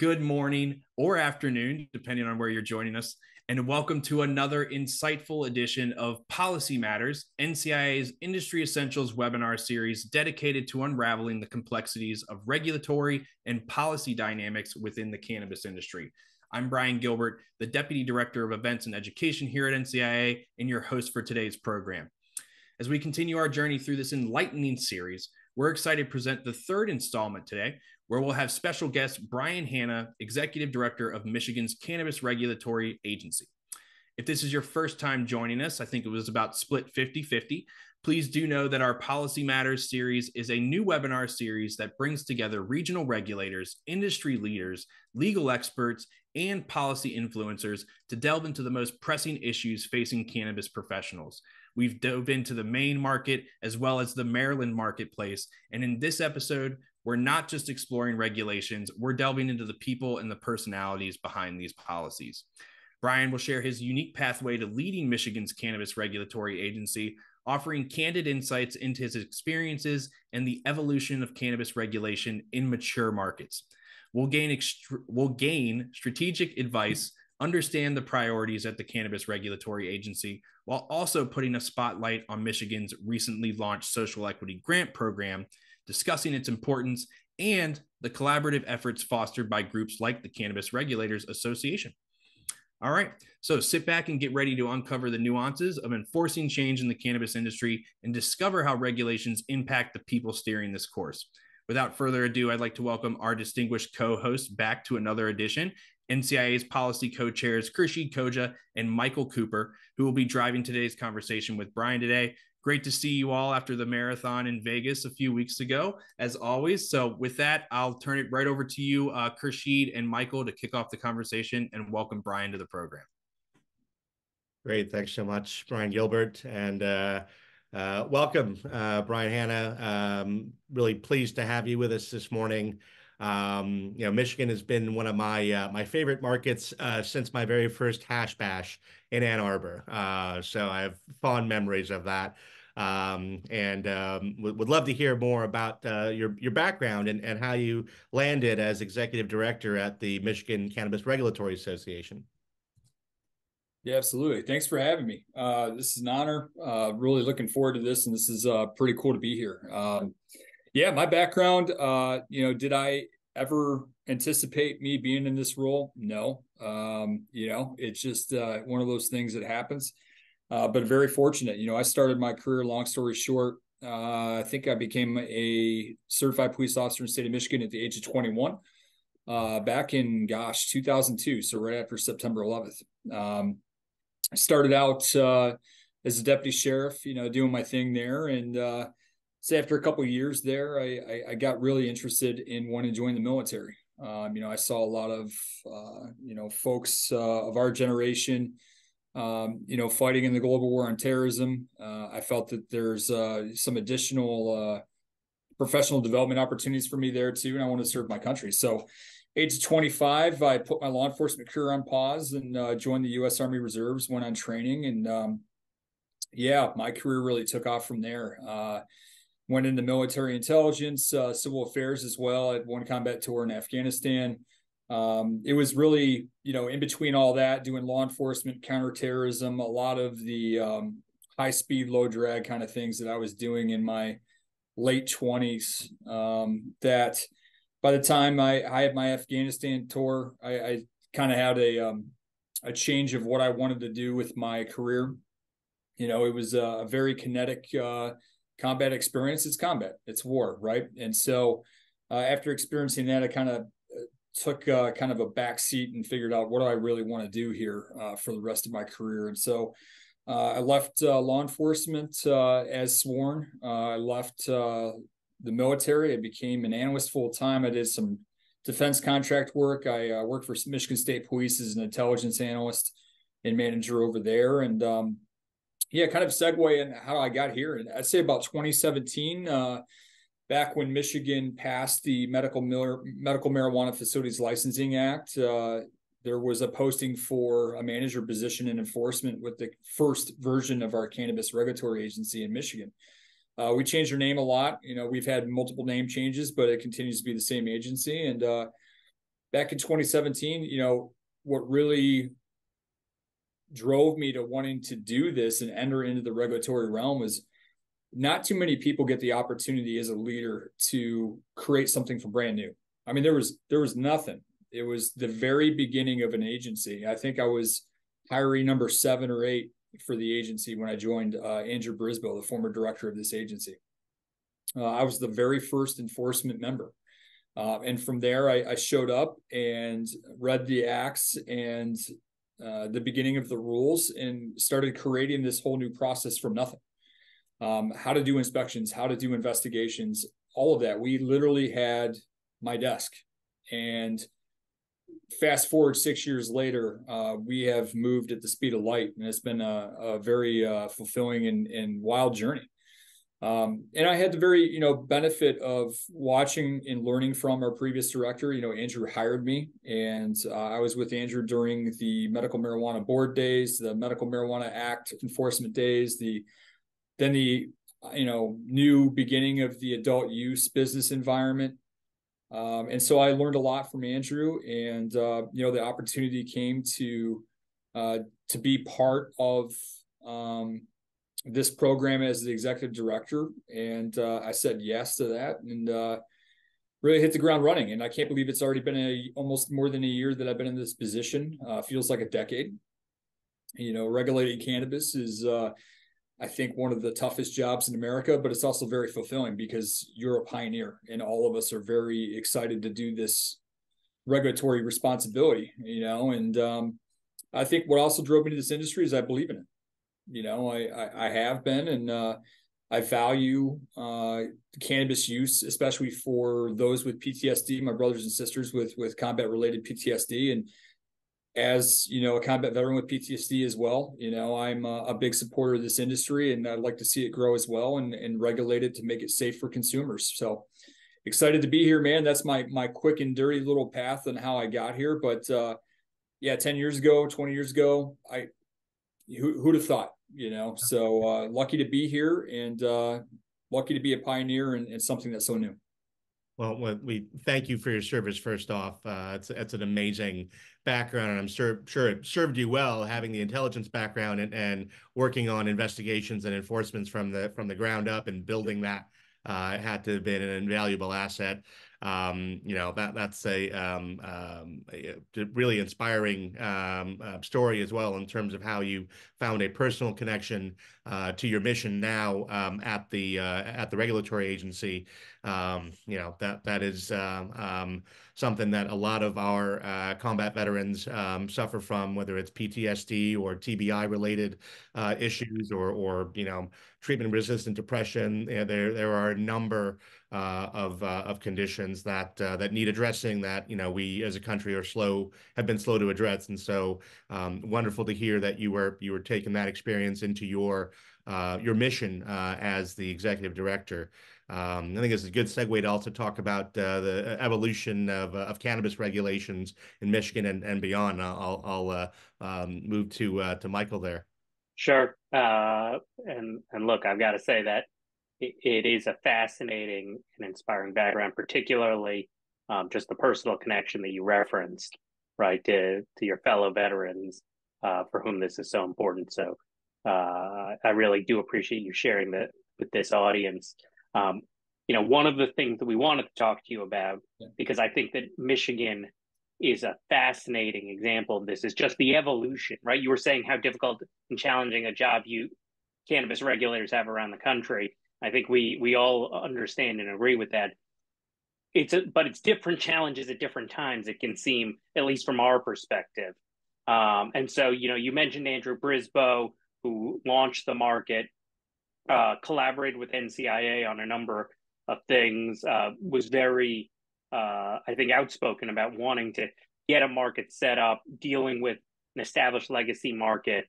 good morning, or afternoon, depending on where you're joining us, and welcome to another insightful edition of Policy Matters, NCIA's Industry Essentials webinar series dedicated to unraveling the complexities of regulatory and policy dynamics within the cannabis industry. I'm Brian Gilbert, the Deputy Director of Events and Education here at NCIA, and your host for today's program. As we continue our journey through this enlightening series, we're excited to present the third installment today, where we'll have special guest Brian Hanna, Executive Director of Michigan's Cannabis Regulatory Agency. If this is your first time joining us, I think it was about split 50-50. Please do know that our Policy Matters series is a new webinar series that brings together regional regulators, industry leaders, legal experts, and policy influencers to delve into the most pressing issues facing cannabis professionals. We've dove into the Maine market as well as the Maryland marketplace. And in this episode, we're not just exploring regulations, we're delving into the people and the personalities behind these policies. Brian will share his unique pathway to leading Michigan's Cannabis Regulatory Agency, offering candid insights into his experiences and the evolution of cannabis regulation in mature markets. We'll gain strategic advice, understand the priorities at the Cannabis Regulatory Agency, while also putting a spotlight on Michigan's recently launched social equity grant program, discussing its importance and the collaborative efforts fostered by groups like the Cannabis Regulators Association. All right, so sit back and get ready to uncover the nuances of enforcing change in the cannabis industry and discover how regulations impact the people steering this course. Without further ado, I'd like to welcome our distinguished co-hosts back to another edition, NCIA's policy co-chairs Khurshid Khoja and Michael Cooper, who will be driving today's conversation with Brian today. Great to see you all after the marathon in Vegas a few weeks ago, as always. So with that, I'll turn it right over to you, Khurshid and Michael, to kick off the conversation and welcome Brian to the program. Great. Thanks so much, Brian Gilbert. And welcome, Brian Hanna. Really pleased to have you with us this morning. Michigan has been one of my favorite markets since my very first hash bash in Ann Arbor. So I have fond memories of that. Would love to hear more about your background and how you landed as executive director at the Michigan Cannabis Regulatory Association. Yeah, absolutely. Thanks for having me. This is an honor. Really looking forward to this, and this is pretty cool to be here. Yeah, my background, did I ever anticipate me being in this role? No. It's just one of those things that happens. But very fortunate. I started my career, long story short, I think I became a certified police officer in the state of Michigan at the age of 21 back in, 2002. So right after September 11th. I started out as a deputy sheriff, doing my thing there. And so after a couple of years there, I got really interested in wanting to join the military. I saw a lot of, folks of our generation, fighting in the global war on terrorism. I felt that there's some additional professional development opportunities for me there too, and I want to serve my country. So age of 25, I put my law enforcement career on pause and joined the U.S. Army Reserves, went on training, and my career really took off from there. Went into military intelligence, civil affairs as well. I had one combat tour in Afghanistan. It was really, in between all that, doing law enforcement, counterterrorism, a lot of the high speed, low drag kind of things that I was doing in my late 20s. That by the time I had my Afghanistan tour, I kind of had a change of what I wanted to do with my career. It was a very kinetic combat experience. It's combat, it's war, right? And so after experiencing that, I kind of took kind of a back seat and figured out, what do I really want to do here for the rest of my career? And so I left law enforcement as sworn. I left the military. I became an analyst full time. I did some defense contract work. I worked for Michigan State Police as an intelligence analyst and manager over there. And kind of segue in how I got here. And I'd say about 2017, back when Michigan passed the Medical Marijuana Facilities Licensing Act, there was a posting for a manager position in enforcement with the first version of our Cannabis Regulatory Agency in Michigan. We changed our name a lot. We've had multiple name changes, but it continues to be the same agency. And back in 2017, what really drove me to wanting to do this and enter into the regulatory realm was not too many people get the opportunity as a leader to create something from brand new. I mean, there was nothing. It was the very beginning of an agency. I think I was hiree number 7 or 8 for the agency when I joined Andrew Brisboe, the former director of this agency. I was the very first enforcement member. And from there, I showed up and read the acts and the beginning of the rules and started creating this whole new process from nothing. How to do inspections, how to do investigations, all of that. We literally had my desk. And fast forward 6 years later, we have moved at the speed of light, and it's been a very fulfilling and wild journey. And I had the very, benefit of watching and learning from our previous director. Andrew hired me, and I was with Andrew during the medical marijuana board days, the Medical Marijuana Act enforcement days, then the new beginning of the adult use business environment. And so I learned a lot from Andrew, and the opportunity came to be part of this program as the executive director, and I said yes to that, and really hit the ground running. And I can't believe it's already been almost more than a year that I've been in this position. Feels like a decade. Regulating cannabis is I think one of the toughest jobs in America, but it's also very fulfilling because you're a pioneer, and all of us are very excited to do this regulatory responsibility, and I think what also drove me to this industry is I believe in it. I have been, and I value cannabis use, especially for those with PTSD, my brothers and sisters with combat related PTSD. And as a combat veteran with PTSD as well, I'm a big supporter of this industry, and I'd like to see it grow as well and regulate it to make it safe for consumers. So excited to be here, man. That's my quick and dirty little path on how I got here. But 10 years ago, 20 years ago, who'd have thought, so lucky to be here, and lucky to be a pioneer in something that's so new. Well, we thank you for your service. First off, it's an amazing background, and I'm sure it served you well, having the intelligence background and working on investigations and enforcements from the ground up and building that. Had to have been an invaluable asset. That's a really inspiring story as well, in terms of how you found a personal connection to your mission now at the regulatory agency. That is something that a lot of our combat veterans suffer from, whether it's PTSD or TBI related issues, or treatment-resistant depression. There are a number of conditions that need addressing, that we as a country have been slow to address. And so wonderful to hear that you were taking that experience into your mission as the executive director. I think it's a good segue to also talk about the evolution of cannabis regulations in Michigan and beyond. I'll move to Michael there. Sure. And look, I've got to say that it is a fascinating and inspiring background, particularly just the personal connection that you referenced, right, to your fellow veterans for whom this is so important. So I really do appreciate you sharing that with this audience. One of the things that we wanted to talk to you about, because I think that Michigan is a fascinating example of this, is just the evolution, right? You were saying how difficult and challenging a job cannabis regulators have around the country. I think we all understand and agree with that. But it's different challenges at different times, it can seem, at least from our perspective. And so, you mentioned Andrew Brisboe, who launched the market, collaborated with NCIA on a number of things, was very, I think, outspoken about wanting to get a market set up, dealing with an established legacy market.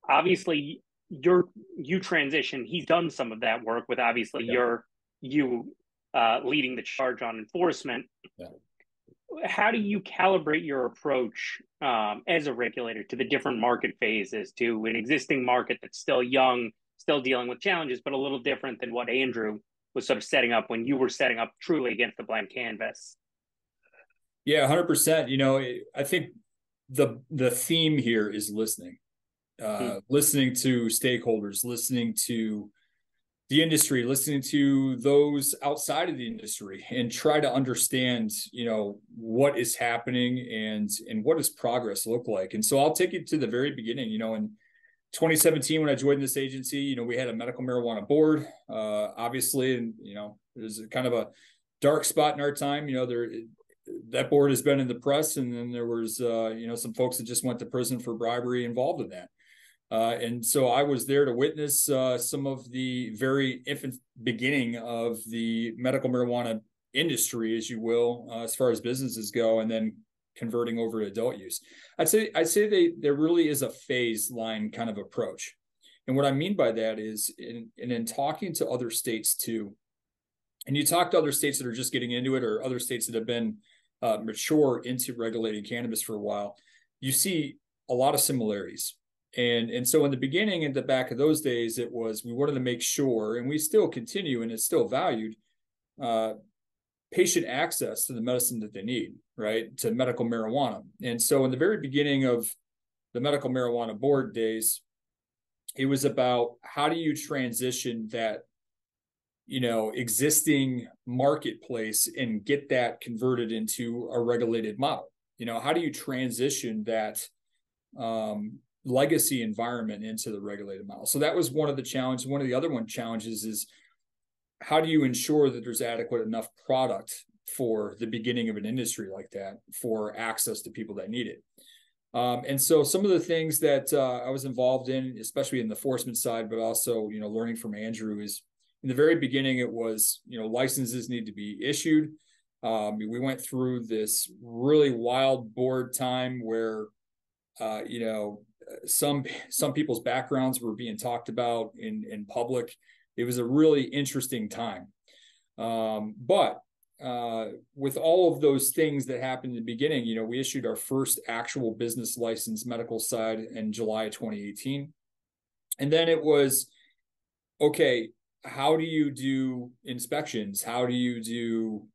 Obviously, you transition. He's done some of that work with, obviously, you leading the charge on enforcement. Yeah. How do you calibrate your approach as a regulator to the different market phases, to an existing market that's still young, still dealing with challenges, but a little different than what Andrew was sort of setting up when you were setting up truly against the blank canvas? Yeah, 100%. I think the theme here is listening, listening to stakeholders, listening to the industry, listening to those outside of the industry, and try to understand, what is happening and what does progress look like. And so I'll take you to the very beginning. In 2017, when I joined this agency, we had a medical marijuana board, obviously, and there's kind of a dark spot in our time. That board has been in the press, and then there was some folks that just went to prison for bribery involved in that. And so I was there to witness some of the very infant beginning of the medical marijuana industry, as you will, as far as businesses go, and then converting over to adult use. I'd say there really is a phase line kind of approach. And what I mean by that is in talking to other states too, and you talk to other states that are just getting into it, or other states that have been mature into regulating cannabis for a while, you see a lot of similarities. And so in the beginning, in the back of those days, it was, we wanted to make sure, and we still continue, and it's still valued, patient access to the medicine that they need, right, to medical marijuana. And so in the very beginning of the medical marijuana board days, it was about, how do you transition that existing marketplace and get that converted into a regulated model? How do you transition that legacy environment into the regulated model? So that was one of the challenges. One of the other challenges is, how do you ensure that there's adequate enough product for the beginning of an industry like that, for access to people that need it? And so some of the things that I was involved in, especially in the enforcement side, but also, learning from Andrew, is in the very beginning, it was, licenses need to be issued. We went through this really wild board time where, some people's backgrounds were being talked about in public. It was a really interesting time. But with all of those things that happened in the beginning, we issued our first actual business license medical side in July of 2018. And then it was, okay, how do you do inspections? How do you do,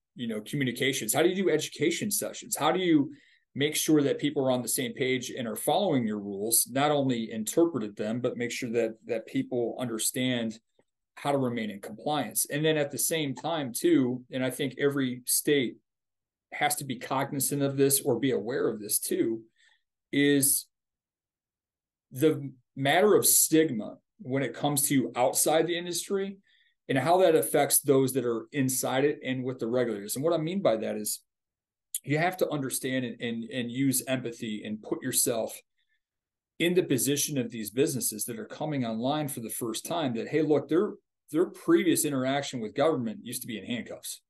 communications? How do you do education sessions? How do you make sure that people are on the same page and are following your rules, not only interpreted them, but make sure that people understand how to remain in compliance? And then at the same time too, and I think every state has to be cognizant of this or be aware of this too, is the matter of stigma when it comes to outside the industry and how that affects those that are inside it and with the regulators. And what I mean by that is, you have to understand and use empathy and put yourself in the position of these businesses that are coming online for the first time, that, hey, look, their previous interaction with government used to be in handcuffs,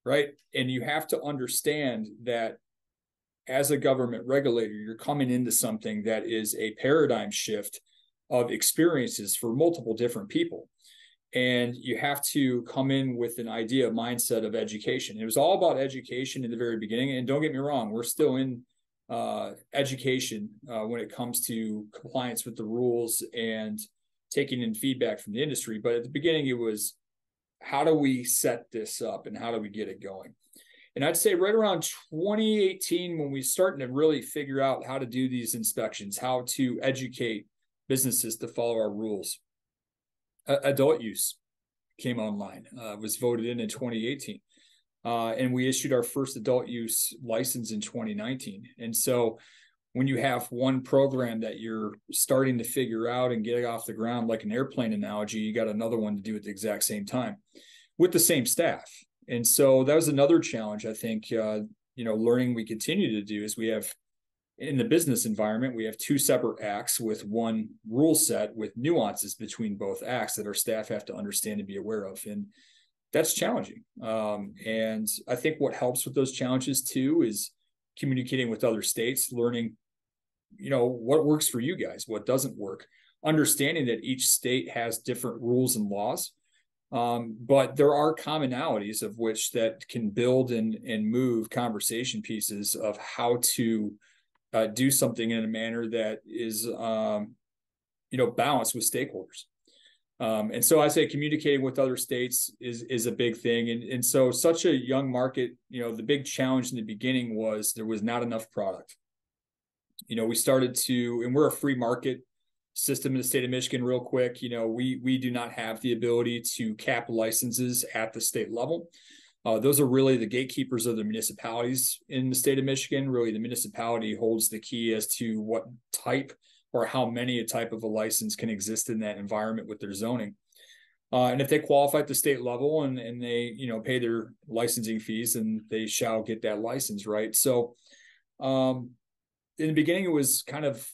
right? And you have to understand that as a government regulator, you're coming into something that is a paradigm shift of experiences for multiple different people. And you have to come in with an idea, mindset of education. It was all about education in the very beginning. And don't get me wrong, we're still in education when it comes to compliance with the rules and taking in feedback from the industry. But at the beginning, it was, how do we set this up and how do we get it going? And I'd say right around 2018, when we started to really figure out how to do these inspections, how to educate businesses to follow our rules, adult use came online, was voted in 2018. And we issued our first adult use license in 2019. And so when you have one program that you're starting to figure out and get off the ground, like an airplane analogy, you got another one to do at the exact same time with the same staff. And so that was another challenge, I think, learning we continue to do, is we have, in the business environment, we have two separate acts with one rule set with nuances between both acts that our staff have to understand and be aware of. And that's challenging. And I think what helps with those challenges too is communicating with other states, learning, what works for you guys, what doesn't work, understanding that each state has different rules and laws. But there are commonalities of which that can build and move conversation pieces of how to do something in a manner that is, balanced with stakeholders. And so I say communicating with other states is a big thing. And so such a young market, the big challenge in the beginning was there was not enough product. We started to, and we're a free market system in the state of Michigan real quick. We do not have the ability to cap licenses at the state level. Those are really the gatekeepers of the municipalities in the state of Michigan. Really, the municipality holds the key as to what type or how many a type of a license can exist in that environment with their zoning. And if they qualify at the state level and they, pay their licensing fees, and they shall get that license, right? So in the beginning, it was kind of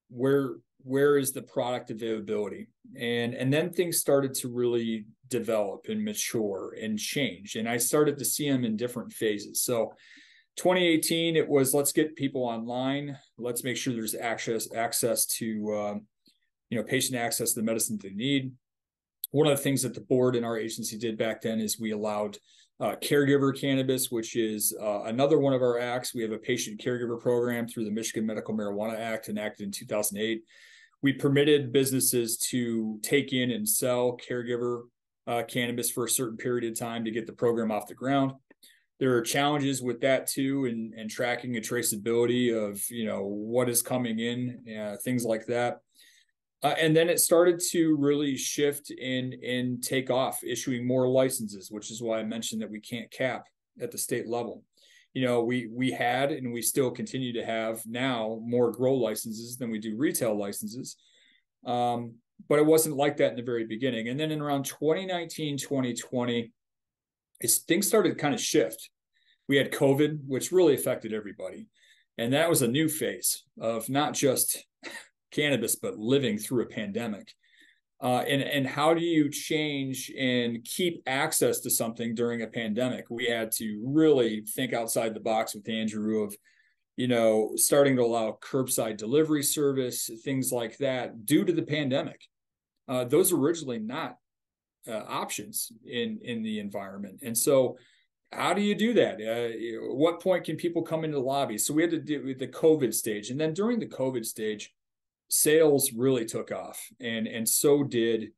where is the product availability? And then things started to really develop and mature and change. And I started to see them in different phases. So 2018, it was, let's get people online. Let's make sure there's access to, patient access to the medicine they need. One of the things that the board and our agency did back then is we allowed caregiver cannabis, which is another one of our acts. We have a patient caregiver program through the Michigan Medical Marijuana Act, enacted in 2008. We permitted businesses to take in and sell caregiver cannabis for a certain period of time to get the program off the ground. There are challenges with that too, and tracking and traceability of what is coming in, things like that. And then it started to really shift and take off, issuing more licenses, which is why I mentioned that we can't cap at the state level. We had, and we still continue to have now, more grow licenses than we do retail licenses. But it wasn't like that in the very beginning. And then in around 2019, 2020, things started to kind of shift. We had COVID, which really affected everybody. And that was a new phase of not just cannabis, but living through a pandemic. And how do you change and keep access to something during a pandemic? We had to really think outside the box with Andrew of, starting to allow curbside delivery service, things like that, due to the pandemic. Those are originally not options in the environment. And so how do you do that? At what point can people come into the lobby? So we had to do with the COVID stage. And then during the COVID stage, sales really took off, and so did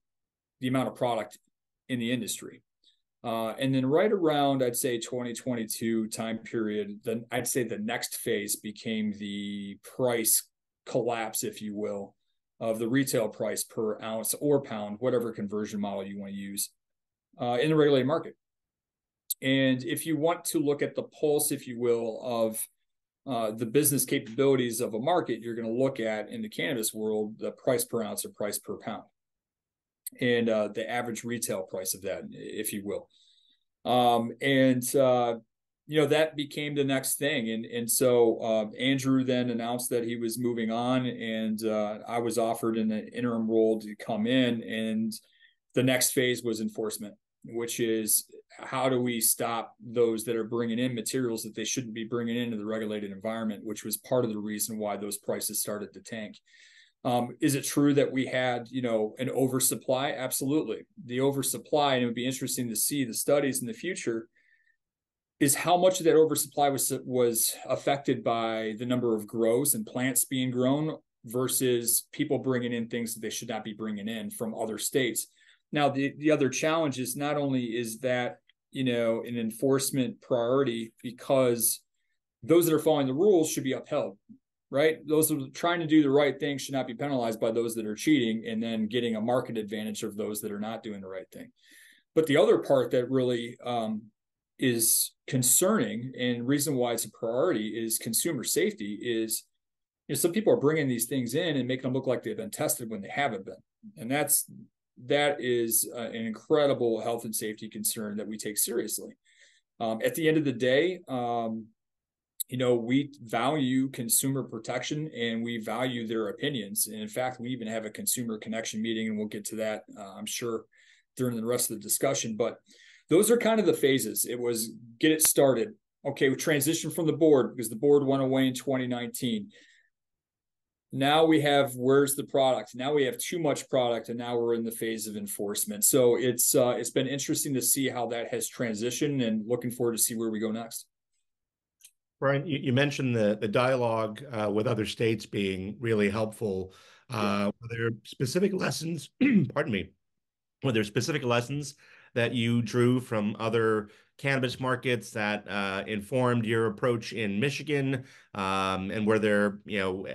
the amount of product in the industry. And then right around, I'd say 2022 time period, then I'd say the next phase became the price collapse, if you will, of the retail price per ounce or pound, whatever conversion model you want to use, in the regulated market. And if you want to look at the pulse, if you will, of the business capabilities of a market, you're going to look at, in the cannabis world, the price per ounce or price per pound, and the average retail price of that, if you will. That became the next thing. And so Andrew then announced that he was moving on, and I was offered an interim role to come in. And the next phase was enforcement, which is, how do we stop those that are bringing in materials that they shouldn't be bringing into the regulated environment, which was part of the reason why those prices started to tank. Is it true that we had, an oversupply? Absolutely. The oversupply, and it would be interesting to see the studies in the future, is how much of that oversupply was affected by the number of grows and plants being grown versus people bringing in things that they should not be bringing in from other states. Now, the other challenge is, not only is that, an enforcement priority, because those that are following the rules should be upheld, right? Those that are trying to do the right thing should not be penalized by those that are cheating and then getting a market advantage of those that are not doing the right thing. But the other part that really is concerning, and reason why it's a priority, is consumer safety. Is, some people are bringing these things in and making them look like they've been tested when they haven't been. And that is an incredible health and safety concern that we take seriously. At the end of the day, we value consumer protection, and we value their opinions. And in fact, we even have a consumer connection meeting, and we'll get to that, I'm sure, during the rest of the discussion. But those are kind of the phases. It was get it started. Okay, we transitioned from the board because the board went away in 2019. Now we have, where's the product? Now we have too much product, and now we're in the phase of enforcement. So it's been interesting to see how that has transitioned, and looking forward to see where we go next. Brian, you mentioned the dialogue with other states being really helpful. Were there specific lessons, pardon me, were there specific lessons that you drew from other cannabis markets that informed your approach in Michigan? And were there,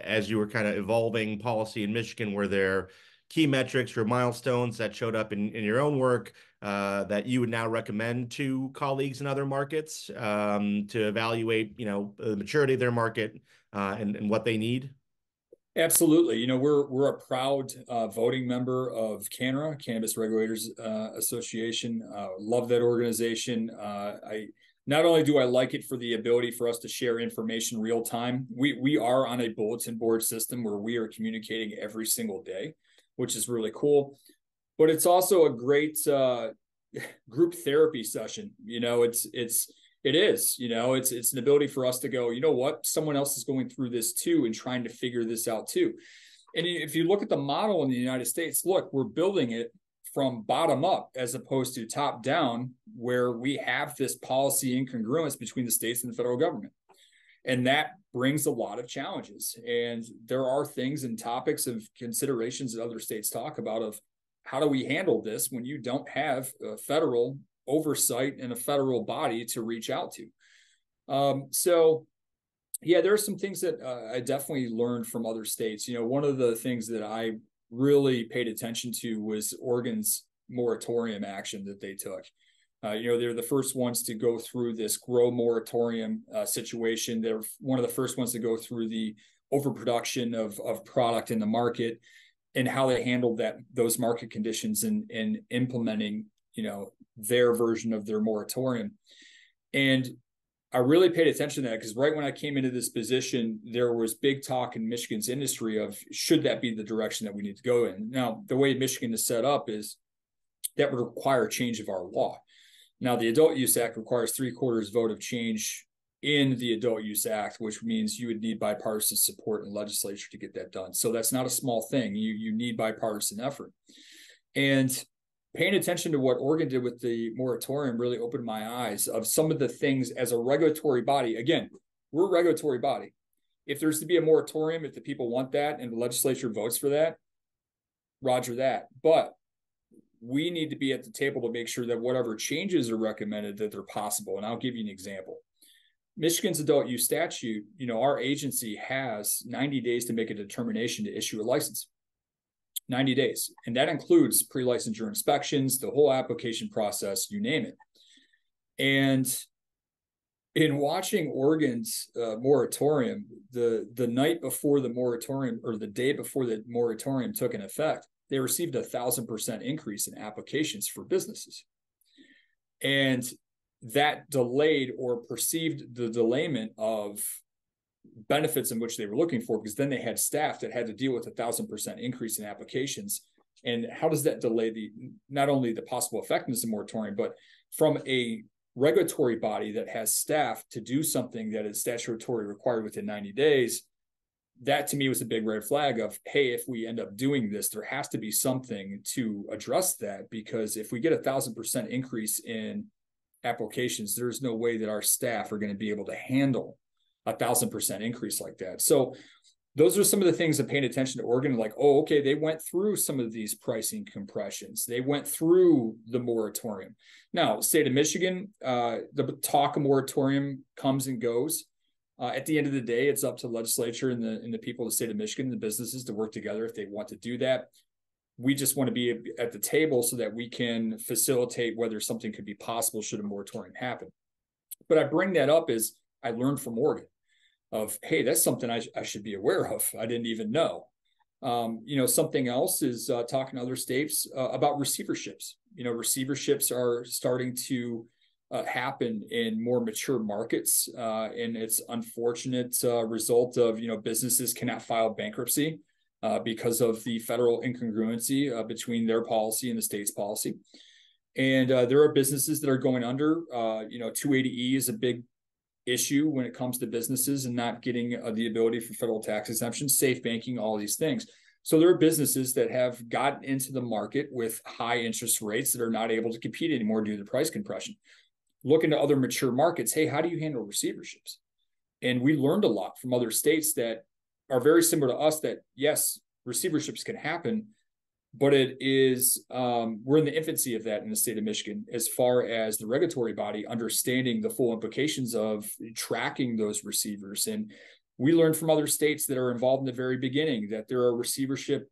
as you were kind of evolving policy in Michigan, were there key metrics or milestones that showed up in your own work that you would now recommend to colleagues in other markets to evaluate, the maturity of their market and what they need? Absolutely. We're a proud voting member of CANNRA, Cannabis Regulators Association. Love that organization. I not only do I like it for the ability for us to share information real time, we are on a bulletin board system where we are communicating every single day, which is really cool. But it's also a great group therapy session. It's an ability for us to go, you know what, someone else is going through this too and trying to figure this out too. And if you look at the model in the United States, look, we're building it from bottom up as opposed to top down, where we have this policy incongruence between the states and the federal government. And that brings a lot of challenges. And there are things and topics of considerations that other states talk about of how do we handle this when you don't have a federal oversight and a federal body to reach out to. So yeah, there are some things that I definitely learned from other states. One of the things that I really paid attention to was Oregon's moratorium action that they took. They're the first ones to go through this grow moratorium situation. They're one of the first ones to go through the overproduction of product in the market and how they handled those market conditions and implementing their version of their moratorium. And I really paid attention to that because right when I came into this position, there was big talk in Michigan's industry of should that be the direction that we need to go in. Now, the way Michigan is set up is that would require a change of our law. Now, the Adult Use Act requires 3/4 vote of change in the Adult Use Act, which means you would need bipartisan support in the legislature to get that done. So that's not a small thing. You need bipartisan effort. And paying attention to what Oregon did with the moratorium really opened my eyes of some of the things as a regulatory body. Again, we're a regulatory body. If there's to be a moratorium, if the people want that and the legislature votes for that, roger that. But we need to be at the table to make sure that whatever changes are recommended, that they're possible. And I'll give you an example. Michigan's adult use statute, our agency has 90 days to make a determination to issue a license. 90 days. And that includes pre-licensure inspections, the whole application process, you name it. And in watching Oregon's moratorium, the night before the moratorium or the day before the moratorium took in effect, they received 1,000% increase in applications for businesses. And that delayed or perceived the delayment of benefits in which they were looking for, because then they had staff that had to deal with 1,000% increase in applications. And how does that delay not only the possible effectiveness of moratorium, but from a regulatory body that has staff to do something that is statutorily required within 90 days, that to me was a big red flag of, hey, if we end up doing this, there has to be something to address that, because if we get 1,000% increase in applications, there's no way that our staff are going to be able to handle 1,000% increase like that. So those are some of the things that paying attention to Oregon, like, oh, okay, they went through some of these pricing compressions. They went through the moratorium. Now, the state of Michigan, the talk of moratorium comes and goes. At the end of the day, it's up to the legislature and the people of the state of Michigan, the businesses, to work together if they want to do that. We just want to be at the table so that we can facilitate whether something could be possible should a moratorium happen. But I bring that up as I learned from Oregon of, hey, that's something I should be aware of. I didn't even know. Something else is talking to other states about receiverships. Receiverships are starting to happen in more mature markets, and it's unfortunate result of businesses cannot file bankruptcy because of the federal incongruency between their policy and the state's policy. And there are businesses that are going under. 280E is a big issue when it comes to businesses and not getting the ability for federal tax exemptions, safe banking, all these things. So there are businesses that have gotten into the market with high interest rates that are not able to compete anymore due to the price compression. Looking to other mature markets, hey, how do you handle receiverships? And we learned a lot from other states that are very similar to us that, yes, receiverships can happen, but it is, we're in the infancy of that in the state of Michigan, as far as the regulatory body understanding the full implications of tracking those receivers. And we learned from other states that are involved in the very beginning that there are receivership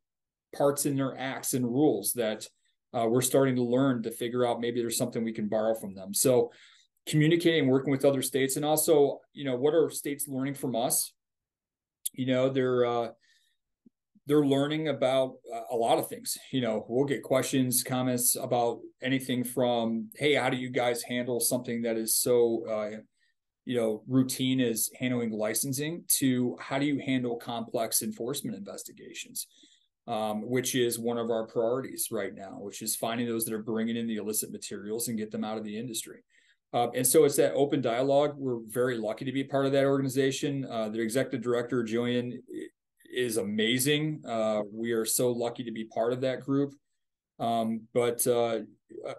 parts in their acts and rules that we're starting to learn to figure out maybe there's something we can borrow from them. So communicating, working with other states, and also, what are states learning from us? They're learning about a lot of things. We'll get questions, comments about anything from, hey, how do you guys handle something that is so, routine as handling licensing, to how do you handle complex enforcement investigations, which is one of our priorities right now, which is finding those that are bringing in the illicit materials and get them out of the industry. And so it's that open dialogue. We're very lucky to be part of that organization. The executive director, Jillian, is amazing. We are so lucky to be part of that group. But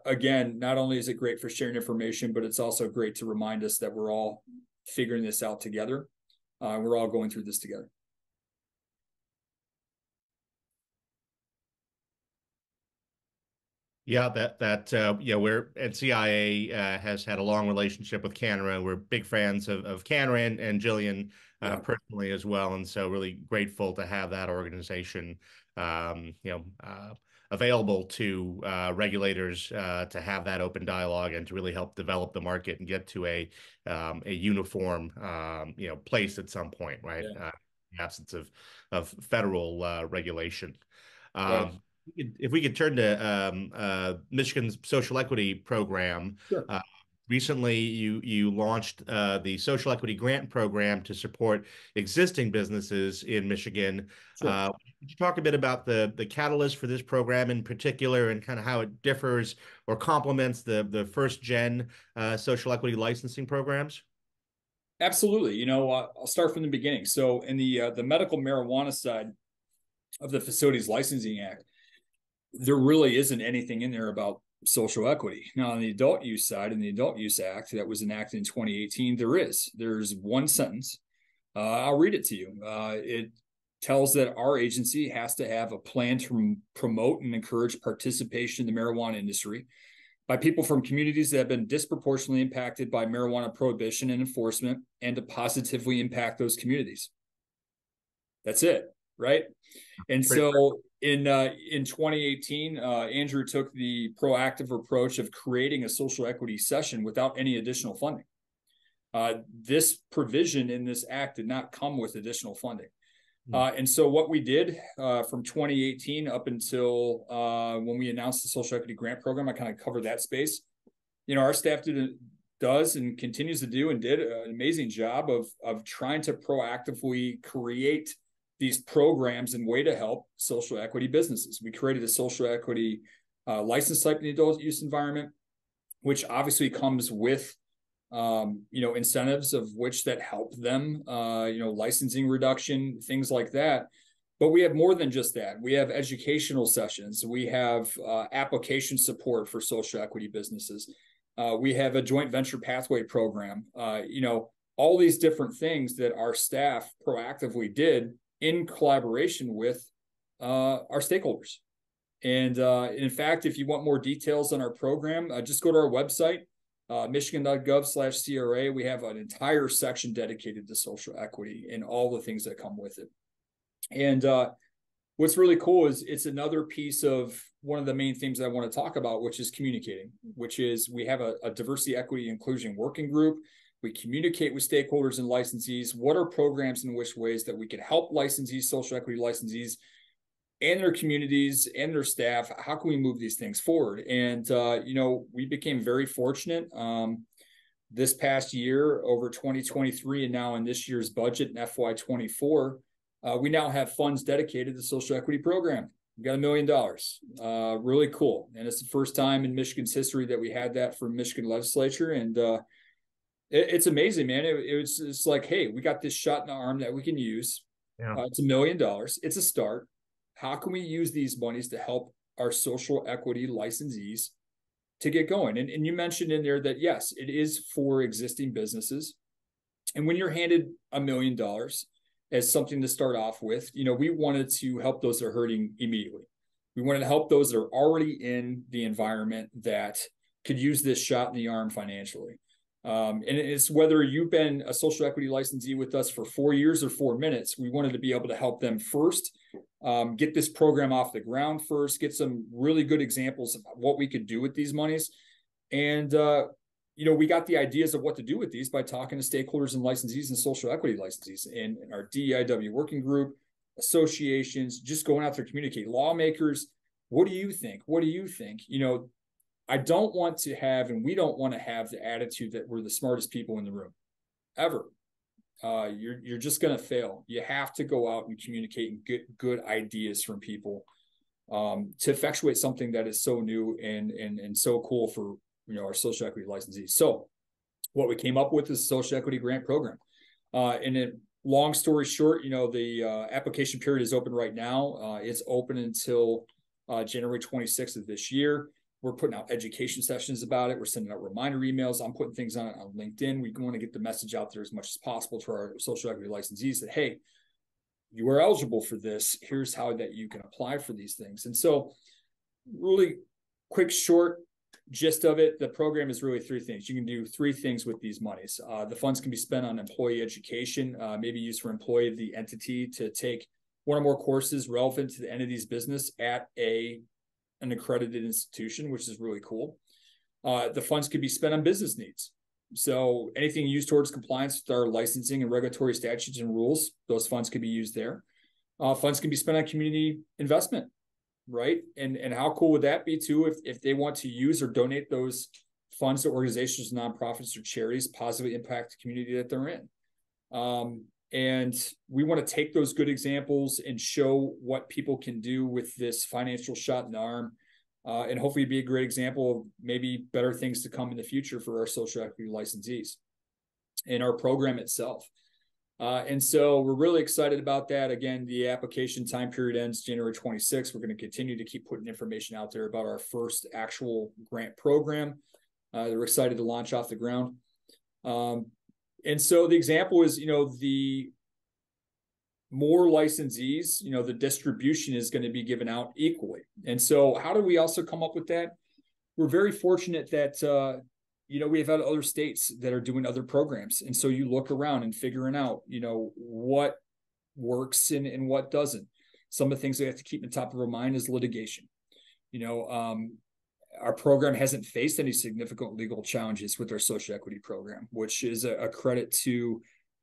again, not only is it great for sharing information, but it's also great to remind us that we're all figuring this out together. We're all going through this together. Yeah, we're NCIA has had a long relationship with CANNRA. We're big fans of CANNRA and Jillian personally as well, and so really grateful to have that organization, available to regulators to have that open dialogue and to really help develop the market and get to a uniform place at some point, right? Yeah. In the absence of federal regulation. Right. If we could turn to Michigan's social equity program. Sure. Recently, you launched the social equity grant program to support existing businesses in Michigan. Sure. Could you talk a bit about the catalyst for this program in particular, and kind of how it differs or complements the first gen social equity licensing programs? Absolutely. I'll start from the beginning. So in the medical marijuana side of the Facilities Licensing Act, there really isn't anything in there about social equity. Now, on the adult use side, in the Adult Use Act that was enacted in 2018, there's one sentence. I'll read it to you. It tells that our agency has to have a plan to promote and encourage participation in the marijuana industry by people from communities that have been disproportionately impacted by marijuana prohibition and enforcement, and to positively impact those communities. That's it, right? And so in 2018, Andrew took the proactive approach of creating a social equity session without any additional funding. This provision in this act did not come with additional funding. And so what we did from 2018 up until when we announced the social equity grant program, I kind of covered that space. Our staff does and continues to do and did an amazing job of trying to proactively create these programs and way to help social equity businesses. We created a social equity license type in the adult use environment, which obviously comes with incentives of which that help them, licensing reduction, things like that. But we have more than just that. We have educational sessions. We have application support for social equity businesses. We have a joint venture pathway program. All these different things that our staff proactively did in collaboration with our stakeholders. And in fact, if you want more details on our program, just go to our website, michigan.gov/CRA. We have an entire section dedicated to social equity and all the things that come with it. And what's really cool is it's another piece of one of the main themes that I want to talk about, which is communicating, which is we have a diversity, equity, inclusion working group. We communicate with stakeholders and licensees. What are programs in which ways that we can help licensees, social equity licensees, and their communities and their staff? How can we move these things forward? And, we became very fortunate this past year, over 2023, and now in this year's budget in FY24, we now have funds dedicated to the social equity program. We got $1 million. Really cool. And it's the first time in Michigan's history that we had that from Michigan legislature. And it's amazing, man. It's like, hey, we got this shot in the arm that we can use. Yeah. It's $1 million. It's a start. How can we use these monies to help our social equity licensees to get going? And you mentioned in there that, yes, it is for existing businesses. And when you're handed $1 million as something to start off with, we wanted to help those that are hurting immediately. We wanted to help those that are already in the environment that could use this shot in the arm financially. And it's whether you've been a social equity licensee with us for 4 years or 4 minutes, we wanted to be able to help them first, get this program off the ground first, get some really good examples of what we could do with these monies. And, we got the ideas of what to do with these by talking to stakeholders and licensees and social equity licensees in our DEIW working group, associations, just going out there communicating, lawmakers. What do you think? What do you think? I don't want to have, and we don't want to have the attitude that we're the smartest people in the room, ever. You're just going to fail. You have to go out and communicate and get good ideas from people to effectuate something that is so new and so cool for our social equity licensees. So, what we came up with is a social equity grant program. And then, long story short, the application period is open right now. It's open until January 26th of this year. We're putting out education sessions about it. We're sending out reminder emails. I'm putting things on LinkedIn. We want to get the message out there as much as possible to our social equity licensees that, hey, you are eligible for this. Here's how that you can apply for these things. And so really quick, short gist of it, the program is really 3 things. You can do 3 things with these monies. The funds can be spent on employee education, maybe used for employee of the entity to take one or more courses relevant to the entity's business at an accredited institution, which is really cool. The funds could be spent on business needs. So anything used towards compliance with our licensing and regulatory statutes and rules, those funds could be used there. Funds can be spent on community investment, right? And how cool would that be too if they want to use or donate those funds to organizations, nonprofits, or charities, positively impact the community that they're in. And we want to take those good examples and show what people can do with this financial shot in the arm, and hopefully be a great example of maybe better things to come in the future for our social equity licensees and our program itself. And so we're really excited about that. Again, the application time period ends January 26th. We're going to continue to keep putting information out there about our first actual grant program. We're excited to launch off the ground. And so the example is, the more licensees, the distribution is going to be given out equally. And so how do we also come up with that? We're very fortunate that, we've had other states that are doing other programs. And so you look around and figuring out, what works and what doesn't. Some of the things we have to keep in the top of our mind is litigation. Our program hasn't faced any significant legal challenges with our social equity program, which is a credit to,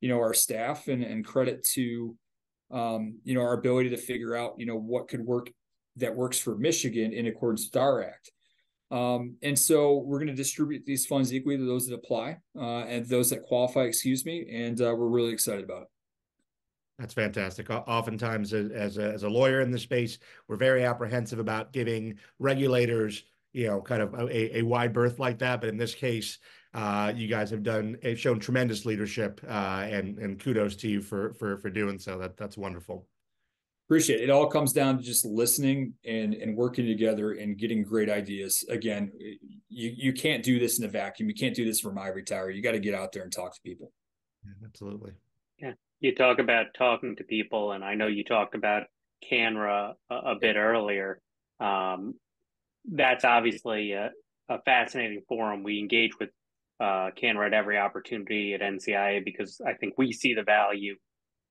our staff and credit to, our ability to figure out, what could work that works for Michigan in accordance with our act. And so we're going to distribute these funds equally to those that apply and those that qualify, and we're really excited about it. That's fantastic. Oftentimes, as a lawyer in the space, we're very apprehensive about giving regulators kind of a wide berth like that. But in this case, you guys have shown tremendous leadership, and kudos to you for doing so. That's wonderful. Appreciate it. It all comes down to just listening and working together and getting great ideas. Again, you can't do this in a vacuum. You can't do this from ivory tower. You got to get out there and talk to people. Yeah, absolutely. Yeah. You talk about talking to people, and I know you talked about CANNRA a bit earlier. That's obviously a fascinating forum. We engage with CANNRA at every opportunity at NCIA because I think we see the value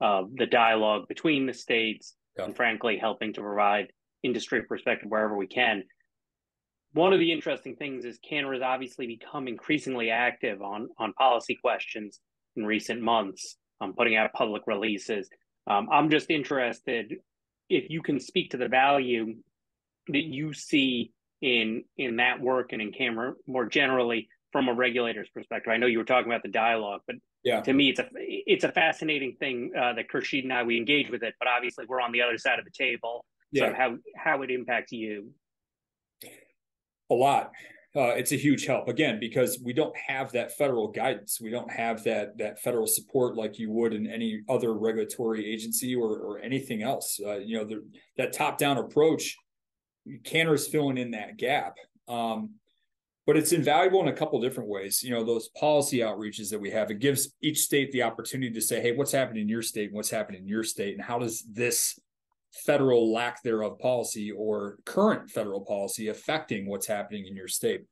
of the dialogue between the states and frankly helping to provide industry perspective wherever we can. One of the interesting things is CANNRA has obviously become increasingly active on policy questions in recent months, putting out public releases. I'm just interested if you can speak to the value that you see in that work and in CANNRA more generally from a regulator's perspective. I know you were talking about the dialogue, but to me, it's a fascinating thing that Khurshid and I, we engage with it, but obviously we're on the other side of the table. So how it impacts you? A lot. It's a huge help, again, because we don't have that federal guidance. We don't have that federal support like you would in any other regulatory agency or anything else. That top-down approach, CANNRA is filling in that gap. But it's invaluable in a couple different ways. Those policy outreaches that we have, it gives each state the opportunity to say, hey, what's happening in your state and what's happening in your state, and how does this federal lack thereof policy or current federal policy affecting what's happening in your state.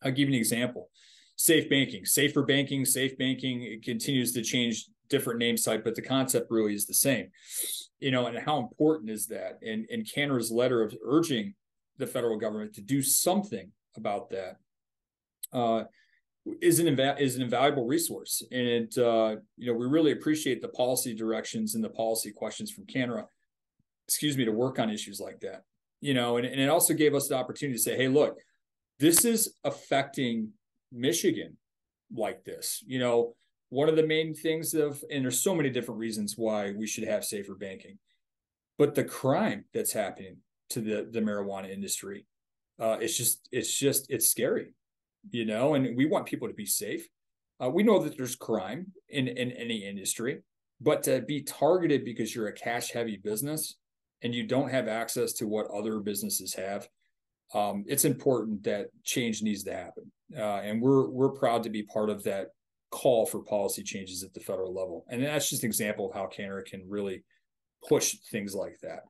I'll give you an example. Safe banking, safer banking, safe banking, it continues to change different name site, but the concept really is the same. And how important is that? And CANNRA's letter of urging the federal government to do something about that is an invaluable resource. And we really appreciate the policy directions and the policy questions from CANNRA, to work on issues like that. And it also gave us the opportunity to say, hey, look, this is affecting Michigan like this. One of the main things and there's so many different reasons why we should have safer banking, but the crime that's happening to the marijuana industry, it's scary, and we want people to be safe. We know that there's crime in any industry, but to be targeted because you're a cash heavy business and you don't have access to what other businesses have, it's important that change needs to happen. And we're proud to be part of that call for policy changes at the federal level. And that's just an example of how CANNRA can really push things like that.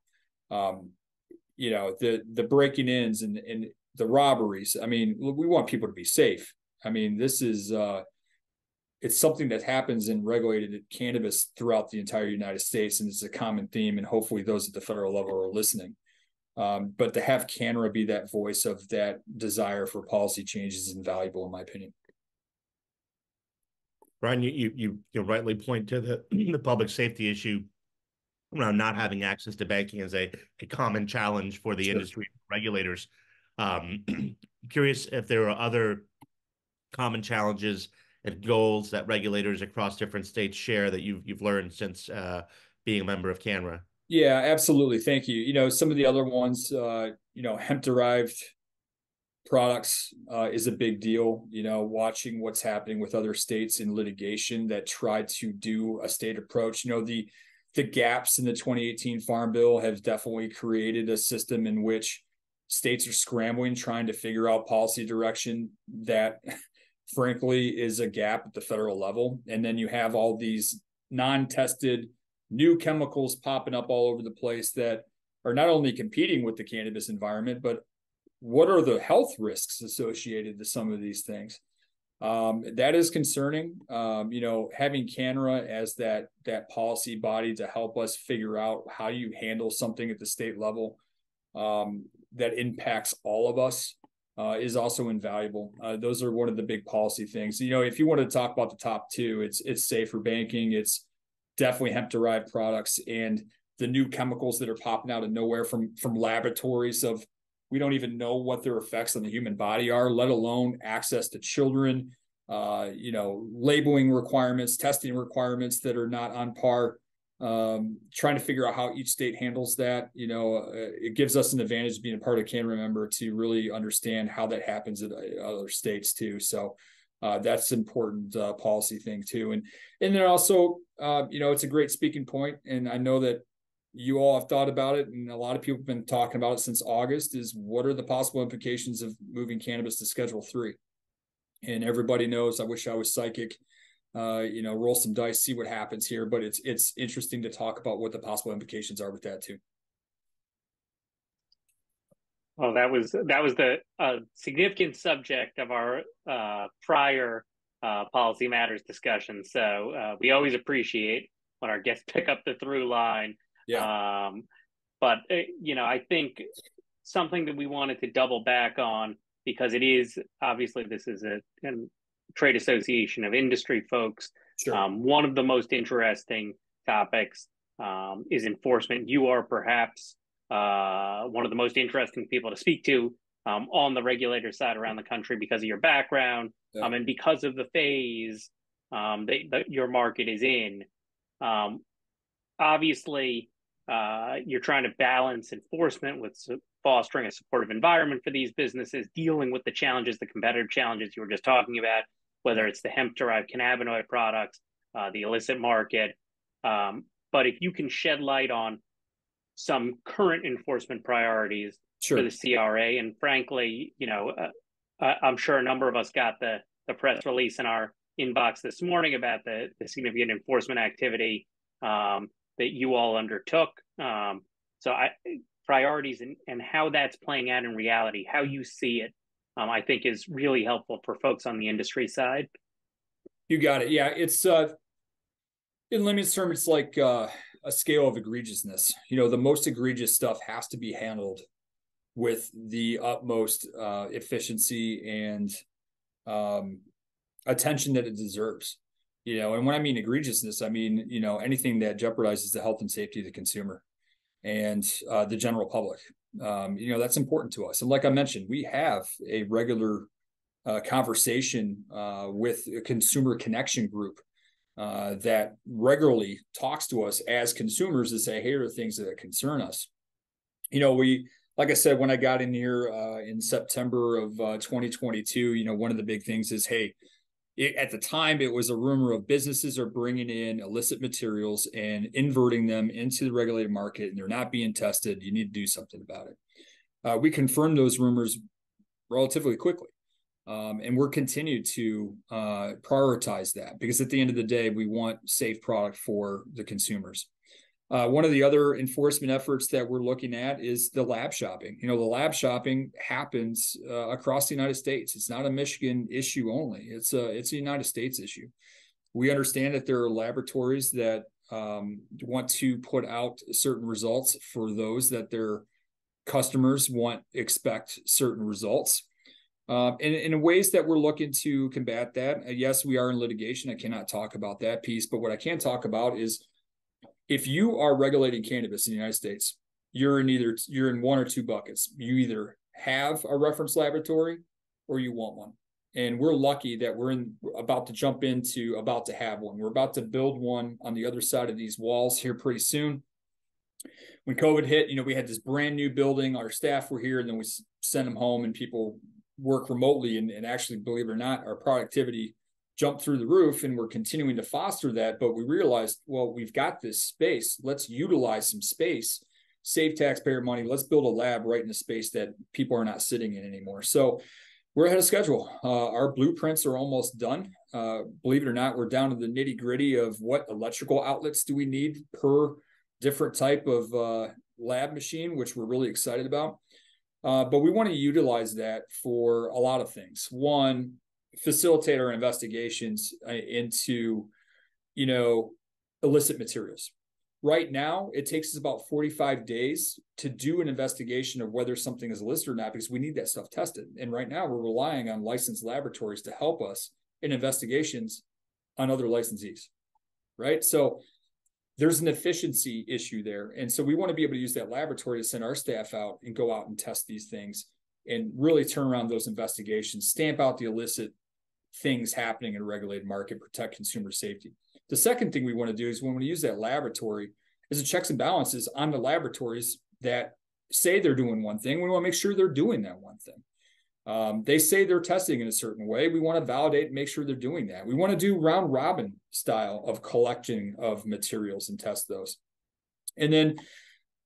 The breaking ins and the robberies. I mean, we want people to be safe. I mean, this is, it's something that happens in regulated cannabis throughout the entire United States. And it's a common theme. And hopefully those at the federal level are listening. But to have CANNRA be that voice of that desire for policy changes is invaluable, in my opinion. Brian, you rightly point to the public safety issue around not having access to banking as a common challenge for the industry regulators. Curious if there are other common challenges and goals that regulators across different states share that you've learned since being a member of CANNRA. Yeah, absolutely. Thank you. Some of the other ones, hemp-derived products is a big deal. Watching what's happening with other states in litigation that try to do a state approach. The gaps in the 2018 Farm Bill have definitely created a system in which states are scrambling, trying to figure out policy direction that, frankly, is a gap at the federal level. And then you have all these non-tested new chemicals popping up all over the place that are not only competing with the cannabis environment, but what are the health risks associated to some of these things? That is concerning. Having CANNRA as that policy body to help us figure out how you handle something at the state level that impacts all of us is also invaluable. Those are one of the big policy things. If you want to talk about the top two, it's safer banking, it's definitely hemp-derived products, and the new chemicals that are popping out of nowhere from laboratories of we don't even know what their effects on the human body are, let alone access to children, labeling requirements, testing requirements that are not on par, trying to figure out how each state handles that. It gives us an advantage being a part of CANNRA member to really understand how that happens in other states too. So that's an important policy thing too. And then also, it's a great speaking point. And I know that you all have thought about it, and a lot of people have been talking about it since August, is what are the possible implications of moving cannabis to Schedule 3? And everybody knows, I wish I was psychic, roll some dice, see what happens here. But it's interesting to talk about what the possible implications are with that too. Well, that was the significant subject of our prior Policy Matters discussion. So we always appreciate when our guests pick up the through line. Yeah. But I think something that we wanted to double back on, because it is obviously this is a trade association of industry folks. Sure. One of the most interesting topics is enforcement. You are perhaps one of the most interesting people to speak to on the regulator side around the country because of your background, and because of the phase that your market is in. Obviously, you're trying to balance enforcement with fostering a supportive environment for these businesses, dealing with the challenges, the competitive challenges you were just talking about, whether it's the hemp-derived cannabinoid products, the illicit market. But if you can shed light on some current enforcement priorities for the CRA, and frankly, I'm sure a number of us got the press release in our inbox this morning about the significant enforcement activity that you all undertook. So priorities and how that's playing out in reality, how you see it, I think is really helpful for folks on the industry side. You got it. Yeah, it's in layman's terms, it's like a scale of egregiousness. The most egregious stuff has to be handled with the utmost efficiency and attention that it deserves. And when I mean egregiousness, I mean anything that jeopardizes the health and safety of the consumer and the general public. That's important to us. And like I mentioned, we have a regular conversation with a consumer connection group that regularly talks to us as consumers to say, hey, here are things that concern us. Like I said, when I got in here in September of 2022, one of the big things is, hey, at the time, it was a rumor of businesses are bringing in illicit materials and inverting them into the regulated market, and they're not being tested. You need to do something about it. We confirmed those rumors relatively quickly. And we're continued to prioritize that because at the end of the day, we want safe product for the consumers. One of the other enforcement efforts that we're looking at is the lab shopping. The lab shopping happens across the United States. It's not a Michigan issue only. It's a United States issue. We understand that there are laboratories that want to put out certain results for those that their customers expect certain results. And in ways that we're looking to combat that, yes, we are in litigation. I cannot talk about that piece, but what I can talk about is if you are regulating cannabis in the United States, you're in one or two buckets. You either have a reference laboratory or you want one. And we're lucky that we're about to have one. We're about to build one on the other side of these walls here pretty soon. When COVID hit, we had this brand new building. Our staff were here, and then we sent them home, and people work remotely. And actually, believe it or not, our productivity jumped through the roof, and we're continuing to foster that. But we realized, well, we've got this space. Let's utilize some space, save taxpayer money. Let's build a lab right in a space that people are not sitting in anymore. So we're ahead of schedule. Our blueprints are almost done. Believe it or not, we're down to the nitty gritty of what electrical outlets do we need per different type of lab machine, which we're really excited about. But we want to utilize that for a lot of things. One, facilitate our investigations into, illicit materials. Right now, it takes us about 45 days to do an investigation of whether something is illicit or not, because we need that stuff tested. And right now, we're relying on licensed laboratories to help us in investigations on other licensees, right? So there's an efficiency issue there. And so we want to be able to use that laboratory to send our staff out and go out and test these things and really turn around those investigations, stamp out the illicit things happening in a regulated market, protect consumer safety. The second thing we want to do is when we use that laboratory is a checks and balances on the laboratories that say they're doing one thing. We want to make sure they're doing that one thing. They say they're testing in a certain way. We want to validate and make sure they're doing that. We want to do round robin style of collecting of materials and test those. And then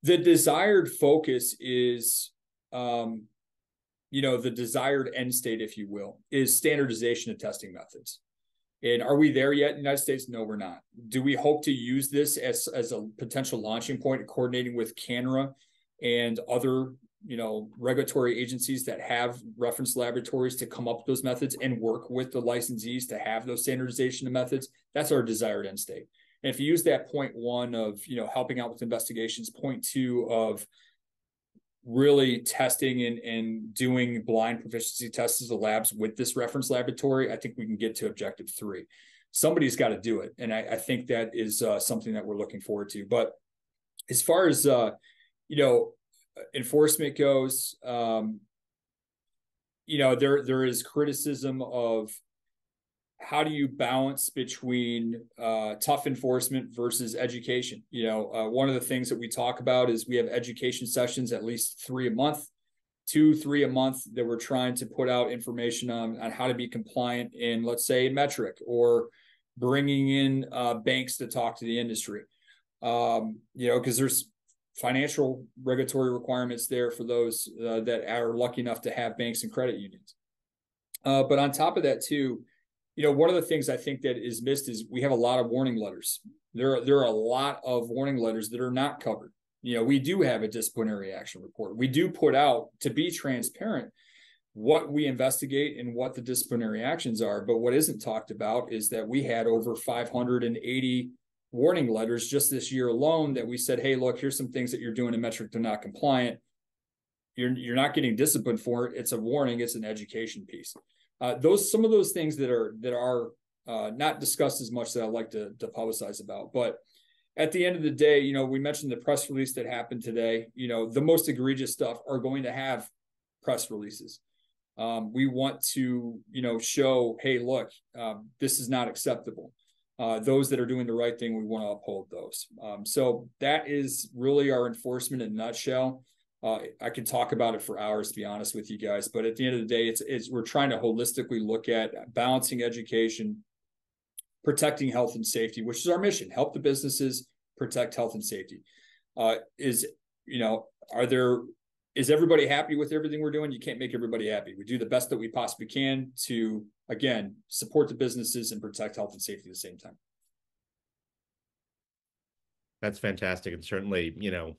the desired focus is, the desired end state, if you will, is standardization of testing methods. And are we there yet in the United States? No, we're not. Do we hope to use this as a potential launching point, coordinating with CANNRA and other regulatory agencies that have reference laboratories to come up with those methods and work with the licensees to have those standardization of methods? That's our desired end state. And if you use that point one of, helping out with investigations, point two of really testing and doing blind proficiency tests as the labs with this reference laboratory, I think we can get to objective 3. Somebody's got to do it. And I think that is something that we're looking forward to. But as far as, enforcement goes, there is criticism of how do you balance between tough enforcement versus education. One of the things that we talk about is we have education sessions, at least 3 a month, 2-3 a month, that we're trying to put out information on how to be compliant in, let's say, metric, or bringing in banks to talk to the industry. Because there's financial regulatory requirements there for those that are lucky enough to have banks and credit unions. But on top of that too, one of the things I think that is missed is we have a lot of warning letters. There are a lot of warning letters that are not covered. We do have a disciplinary action report. We do put out, to be transparent, what we investigate and what the disciplinary actions are. But what isn't talked about is that we had over 580 warning letters just this year alone that we said, hey, look, here's some things that you're doing in metric they're not compliant. You're not getting disciplined for it. It's a warning. It's an education piece. Some of those things that are not discussed as much that I like to publicize about. But at the end of the day, we mentioned the press release that happened today. The most egregious stuff are going to have press releases. We want to, show, hey, look, this is not acceptable. Those that are doing the right thing, we want to uphold those. So that is really our enforcement in a nutshell. I could talk about it for hours, to be honest with you guys. But at the end of the day, we're trying to holistically look at balancing education, protecting health and safety, which is our mission. Help the businesses, protect health and safety. Is everybody happy with everything we're doing? You can't make everybody happy. We do the best that we possibly can to, again, support the businesses and protect health and safety at the same time. That's fantastic. And certainly,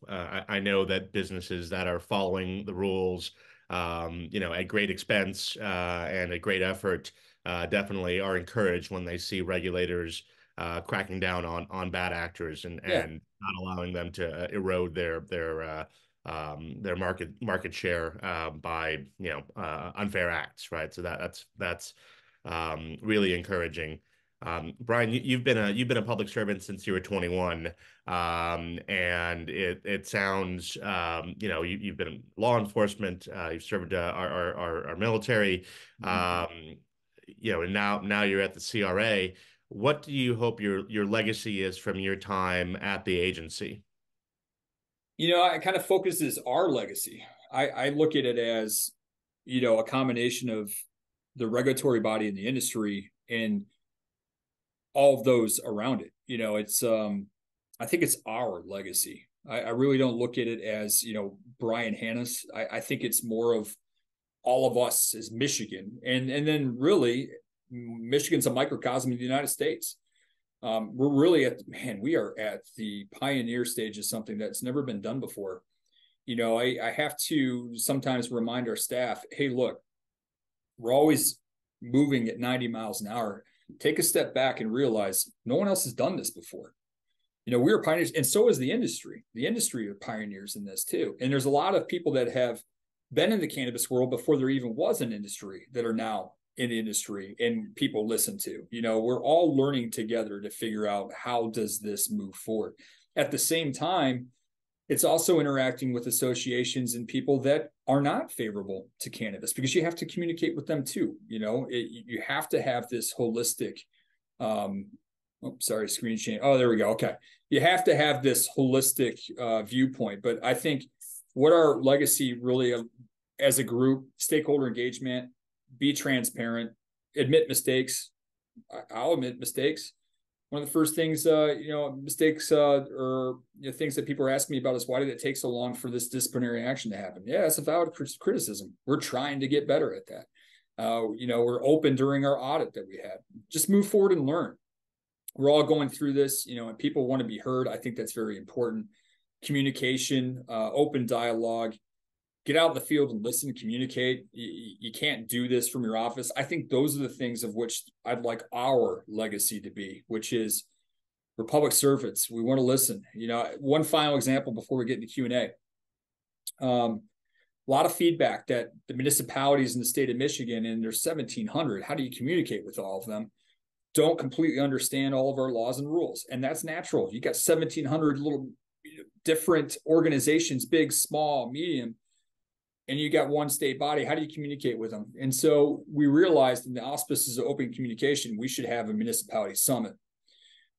I know that businesses that are following the rules, at great expense and a great effort, definitely are encouraged when they see regulators cracking down on bad actors and not allowing them to erode their market share by unfair acts, right? So that's really encouraging. Brian, you've been a public servant since you were 21, and it sounds you've been in law enforcement, you've served our military, and now you're at the CRA. What do you hope your legacy is from your time at the agency? I kind of focus as our legacy. I look at it as, a combination of the regulatory body in the industry and all of those around it. I think it's our legacy. I really don't look at it as, Brian Hanna's. I think it's more of all of us as Michigan. And then really, Michigan's a microcosm of the United States. We're really we are at the pioneer stage of something that's never been done before. I have to sometimes remind our staff, hey, look, we're always moving at 90 miles an hour. Take a step back and realize no one else has done this before. We're pioneers, and so is the industry. The industry are pioneers in this too. And there's a lot of people that have been in the cannabis world before there even was an industry that are now in the industry and people listen to. We're all learning together to figure out how does this move forward. At the same time, it's also interacting with associations and people that are not favorable to cannabis, because you have to communicate with them too. You have to have this holistic, screen share. Oh, there we go. Okay. You have to have this holistic viewpoint. But I think what our legacy really as a group, stakeholder engagement, be transparent, admit mistakes. I'll admit mistakes. One of the first things, mistakes or things that people are asking me about is, why did it take so long for this disciplinary action to happen? Yeah, it's a valid criticism. We're trying to get better at that. We're open during our audit that we had. Just move forward and learn. We're all going through this, and people want to be heard. I think that's very important. Communication, open dialogue. Get out in the field and listen, communicate. You can't do this from your office. I think those are the things of which I'd like our legacy to be, which is we're public servants. We want to listen. One final example before we get into Q&A. A lot of feedback that the municipalities in the state of Michigan, and there's 1,700, how do you communicate with all of them, don't completely understand all of our laws and rules. And that's natural. You got 1,700 little different organizations, big, small, medium, and you got one state body. How do you communicate with them? And so we realized, in the auspices of open communication, we should have a municipality summit.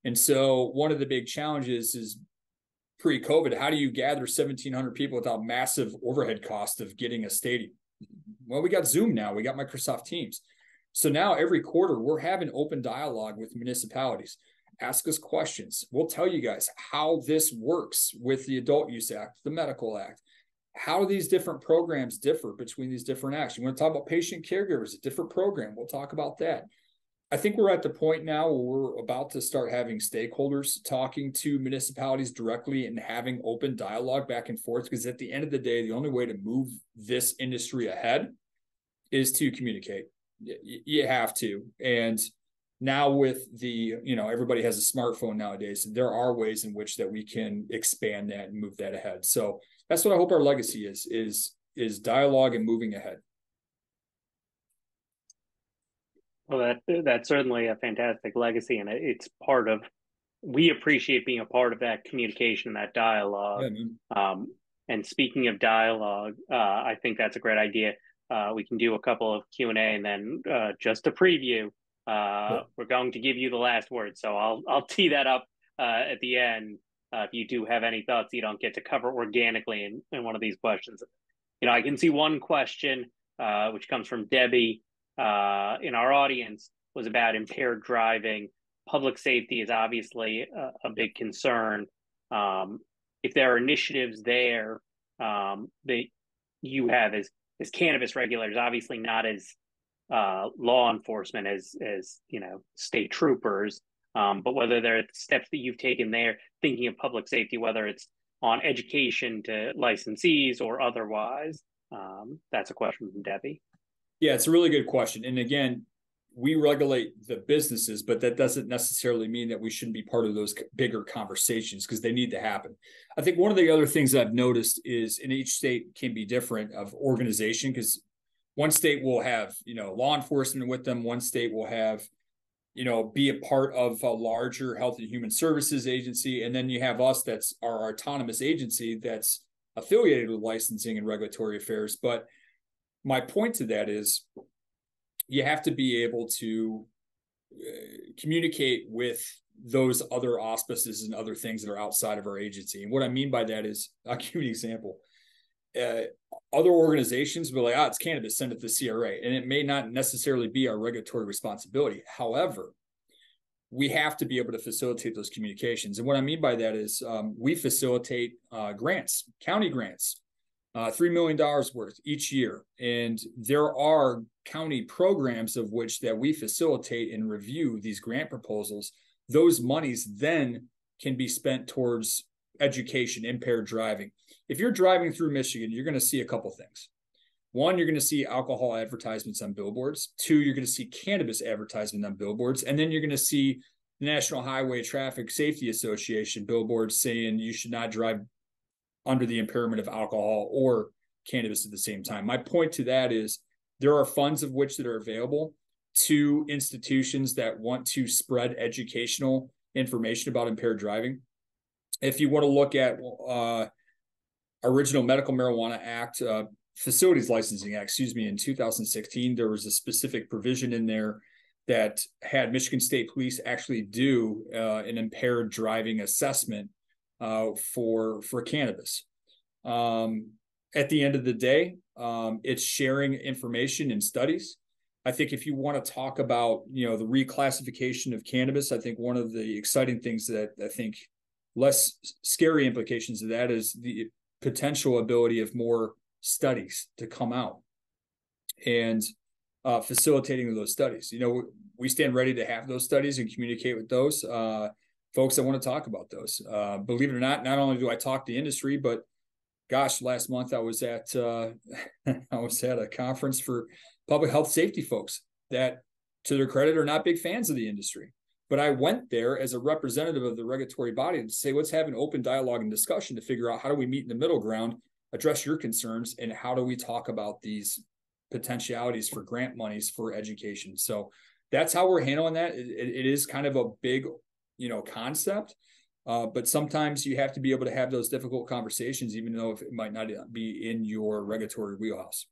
And so one of the big challenges is, pre-COVID, how do you gather 1,700 people without massive overhead cost of getting a stadium? Well, we got Zoom now. We got Microsoft Teams. So now every quarter, we're having open dialogue with municipalities. Ask us questions. We'll tell you guys how this works with the Adult Use Act, the Medical Act, how these different programs differ between these different acts. You want to talk about patient caregivers, a different program, we'll talk about that. I think we're at the point now where we're about to start having stakeholders talking to municipalities directly and having open dialogue back and forth, because at the end of the day, the only way to move this industry ahead is to communicate. You have to. And now with the, everybody has a smartphone nowadays, there are ways in which that we can expand that and move that ahead. So that's what I hope our legacy is dialogue and moving ahead. Well, that's certainly a fantastic legacy, and it's part of. We appreciate being a part of that communication, that dialogue. Yeah, and speaking of dialogue, I think that's a great idea. We can do a couple of Q&A, and then just a preview. We're going to give you the last word, so I'll tee that up at the end. If you do have any thoughts you don't get to cover organically in one of these questions, I can see one question which comes from Debbie in our audience, was about impaired driving. Public safety is obviously a big concern. If there are initiatives there that you have as cannabis regulators, obviously not as law enforcement as state troopers, but whether there are steps that you've taken there, thinking of public safety, whether it's on education to licensees or otherwise. That's a question from Debbie. Yeah, it's a really good question. And again, we regulate the businesses, but that doesn't necessarily mean that we shouldn't be part of those bigger conversations, because they need to happen. I think one of the other things I've noticed is, in each state can be different of organization, because one state will have, law enforcement with them. One state will have, be a part of a larger health and human services agency. And then you have us, that's our autonomous agency that's affiliated with licensing and regulatory affairs. But my point to that is, you have to be able to communicate with those other auspices and other things that are outside of our agency. And what I mean by that is, I'll give you an example. Other organizations will be like, it's cannabis, send it to CRA. And it may not necessarily be our regulatory responsibility. However, we have to be able to facilitate those communications. And what I mean by that is we facilitate grants, county grants, $3 million worth each year. And there are county programs of which that we facilitate and review these grant proposals. Those monies then can be spent towards education, impaired driving. If you're driving through Michigan, you're going to see a couple things. One, you're going to see alcohol advertisements on billboards. Two, you're going to see cannabis advertisement on billboards. And then you're going to see the National Highway Traffic Safety Association billboards saying you should not drive under the impairment of alcohol or cannabis at the same time. My point to that is, there are funds of which that are available to institutions that want to spread educational information about impaired driving. If you want to look at Original Medical Marijuana Act, Facilities Licensing Act, in 2016, there was a specific provision in there that had Michigan State Police actually do an impaired driving assessment for cannabis. At the end of the day, it's sharing information and studies. I think if you want to talk about, the reclassification of cannabis, I think one of the exciting things that I think less scary implications of that is the potential ability of more studies to come out and facilitating those studies. We stand ready to have those studies and communicate with those folks that want to talk about those. Believe it or not only do I talk to industry, but gosh, last month I was at a conference for public health safety folks that, to their credit, are not big fans of the industry. But I went there as a representative of the regulatory body to say, let's have an open dialogue and discussion to figure out how do we meet in the middle ground, address your concerns, and how do we talk about these potentialities for grant monies for education. So that's how we're handling that. It is kind of a big, concept. But sometimes you have to be able to have those difficult conversations, even though it might not be in your regulatory wheelhouse.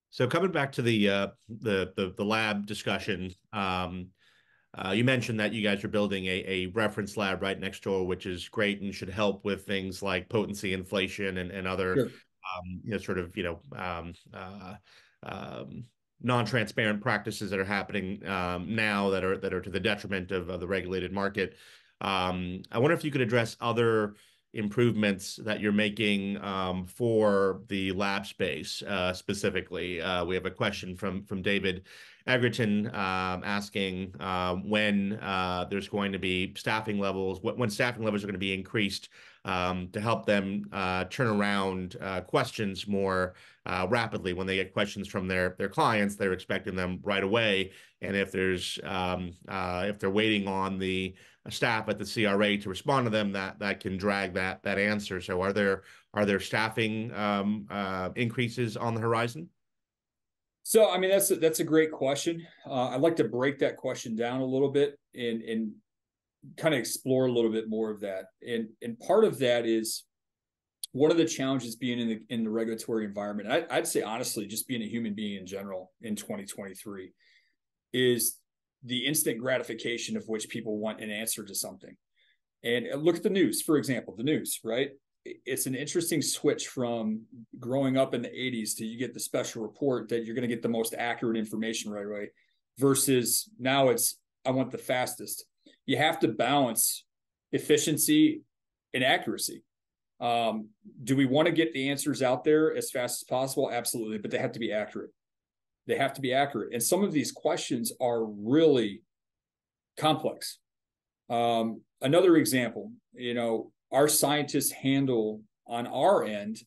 So coming back to the lab discussion, you mentioned that you guys are building a reference lab right next door, which is great and should help with things like potency, inflation, and other, non-transparent practices that are happening now that are to the detriment of the regulated market. I wonder if you could address other improvements that you're making for the lab space specifically. We have a question from David Egerton asking when there's going to be staffing levels, when staffing levels are going to be increased to help them turn around questions more rapidly. When they get questions from their clients, they're expecting them right away. And if there's if they're waiting on the staff at the CRA to respond to them, that can drag that answer. So are there staffing increases on the horizon? So, I mean, that's a great question. I'd like to break that question down a little bit and kind of explore a little bit more of that. And part of that is one of the challenges being in the regulatory environment. I'd say honestly, just being a human being in general in 2023 is the instant gratification of which people want an answer to something. And look at the news, for example, the news, right? It's an interesting switch from growing up in the 80s to you get the special report that you're going to get the most accurate information right away versus now it's, I want the fastest. You have to balance efficiency and accuracy. Do we want to get the answers out there as fast as possible? Absolutely, but they have to be accurate. They have to be accurate. And some of these questions are really complex. Another example, our scientists handle on our end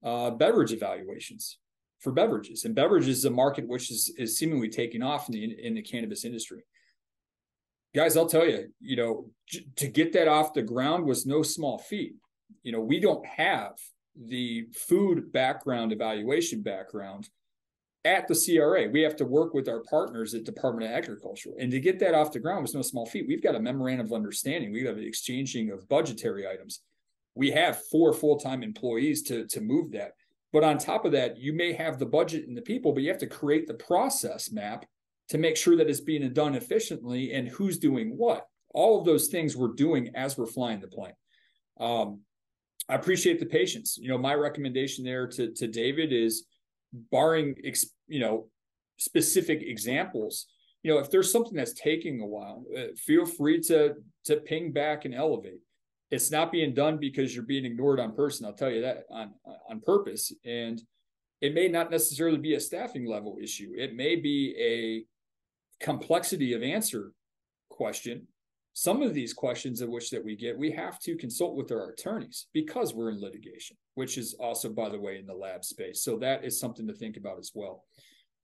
beverage evaluations for beverages, and beverages is a market which is seemingly taking off in the cannabis industry. Guys, I'll tell you, to get that off the ground was no small feat. We don't have the food background evaluation background at the CRA. We have to work with our partners at Department of Agriculture. And to get that off the ground was no small feat. We've got a memorandum of understanding. We have an exchanging of budgetary items. We have 4 full-time employees to move that. But on top of that, you may have the budget and the people, but you have to create the process map to make sure that it's being done efficiently and who's doing what. All of those things we're doing as we're flying the plane. I appreciate the patience. My recommendation there to David is, barring specific examples, if there's something that's taking a while, feel free to ping back and elevate. It's not being done because you're being ignored on purpose. I'll tell you that on purpose. And it may not necessarily be a staffing level issue. It may be a complexity of answer question. Some of these questions of which that we have to consult with our attorneys because we're in litigation, which is also, by the way, in the lab space. So that is something to think about as well.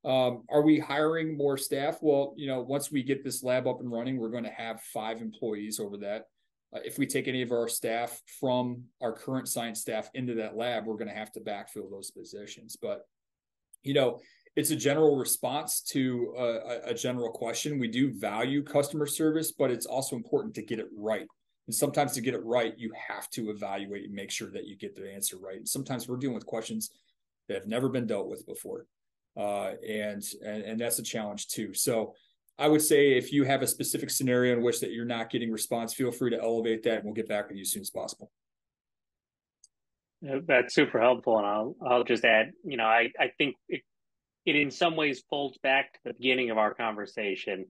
Are we hiring more staff? Well, once we get this lab up and running, we're going to have 5 employees over that. If we take any of our staff from our current science staff into that lab, we're going to have to backfill those positions. But, it's a general response to a general question. We do value customer service, but it's also important to get it right. And sometimes to get it right, you have to evaluate and make sure that you get the answer right. And sometimes we're dealing with questions that have never been dealt with before. And that's a challenge too. So I would say if you have a specific scenario in which that you're not getting response, feel free to elevate that and we'll get back with you as soon as possible. That's super helpful. And I'll just add, I think it in some ways folds back to the beginning of our conversation,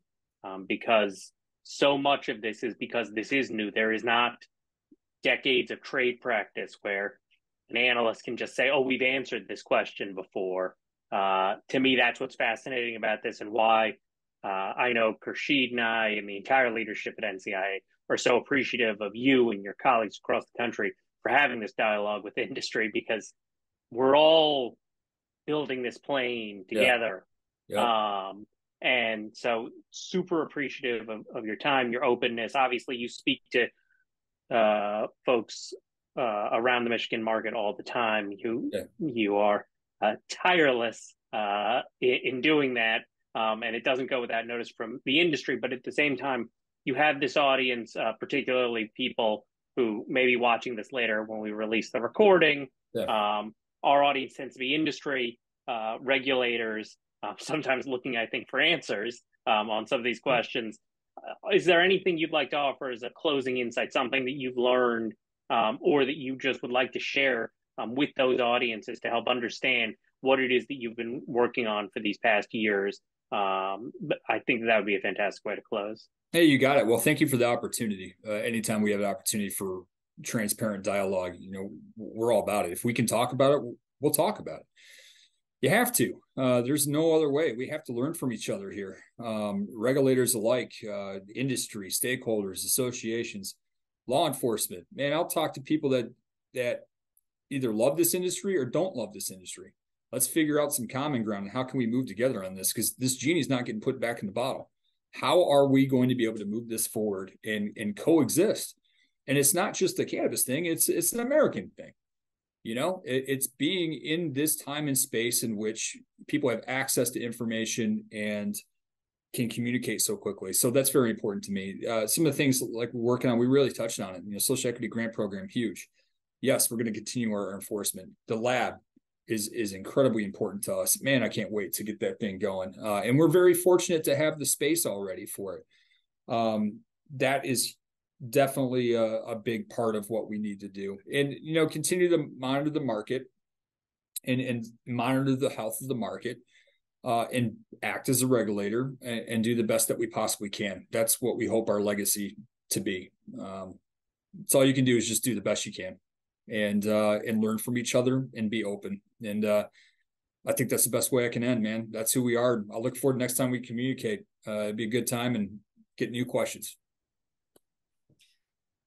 because so much of this is because this is new. There is not decades of trade practice where an analyst can just say, oh, we've answered this question before. To me, that's what's fascinating about this and why I know Khurshid and I and the entire leadership at NCIA are so appreciative of you and your colleagues across the country for having this dialogue with industry, because we're all building this plane together. Yeah. And so super appreciative of your time, your openness. Obviously, you speak to folks around the Michigan market all the time. You are tireless in doing that. And it doesn't go without notice from the industry. But at the same time, you have this audience, particularly people who may be watching this later when we release the recording. Yeah. Our audience tends to be industry, regulators, sometimes looking, I think, for answers on some of these questions. Is there anything you'd like to offer as a closing insight, something that you've learned or that you just would like to share with those audiences to help understand what it is that you've been working on for these past years? But I think that would be a fantastic way to close. Hey, you got it. Well, thank you for the opportunity. Anytime we have an opportunity for transparent dialogue, we're all about it. If we can talk about it, we'll talk about it. You have to. There's no other way. We have to learn from each other here. Regulators alike, industry, stakeholders, associations, law enforcement. Man, I'll talk to people that either love this industry or don't love this industry. Let's figure out some common ground and how can we move together on this? Because this genie's not getting put back in the bottle. How are we going to be able to move this forward and coexist? And it's not just a cannabis thing; it's an American thing. You know, it's being in this time and space in which people have access to information and can communicate so quickly. So that's very important to me. Some of the things like we're working on, we really touched on it. You know, social equity grant program, huge. Yes, we're going to continue our enforcement. The lab is incredibly important to us. Man, I can't wait to get that thing going. And we're very fortunate to have the space already for it. That is definitely a big part of what we need to do, and you know, continue to monitor the market and monitor the health of the market, and act as a regulator and do the best that we possibly can. That's what we hope our legacy to be. It's all you can do is just do the best you can, and learn from each other and be open. And I think that's the best way I can end, man. That's who we are. I'll look forward to next time we communicate. It'd be a good time and get new questions.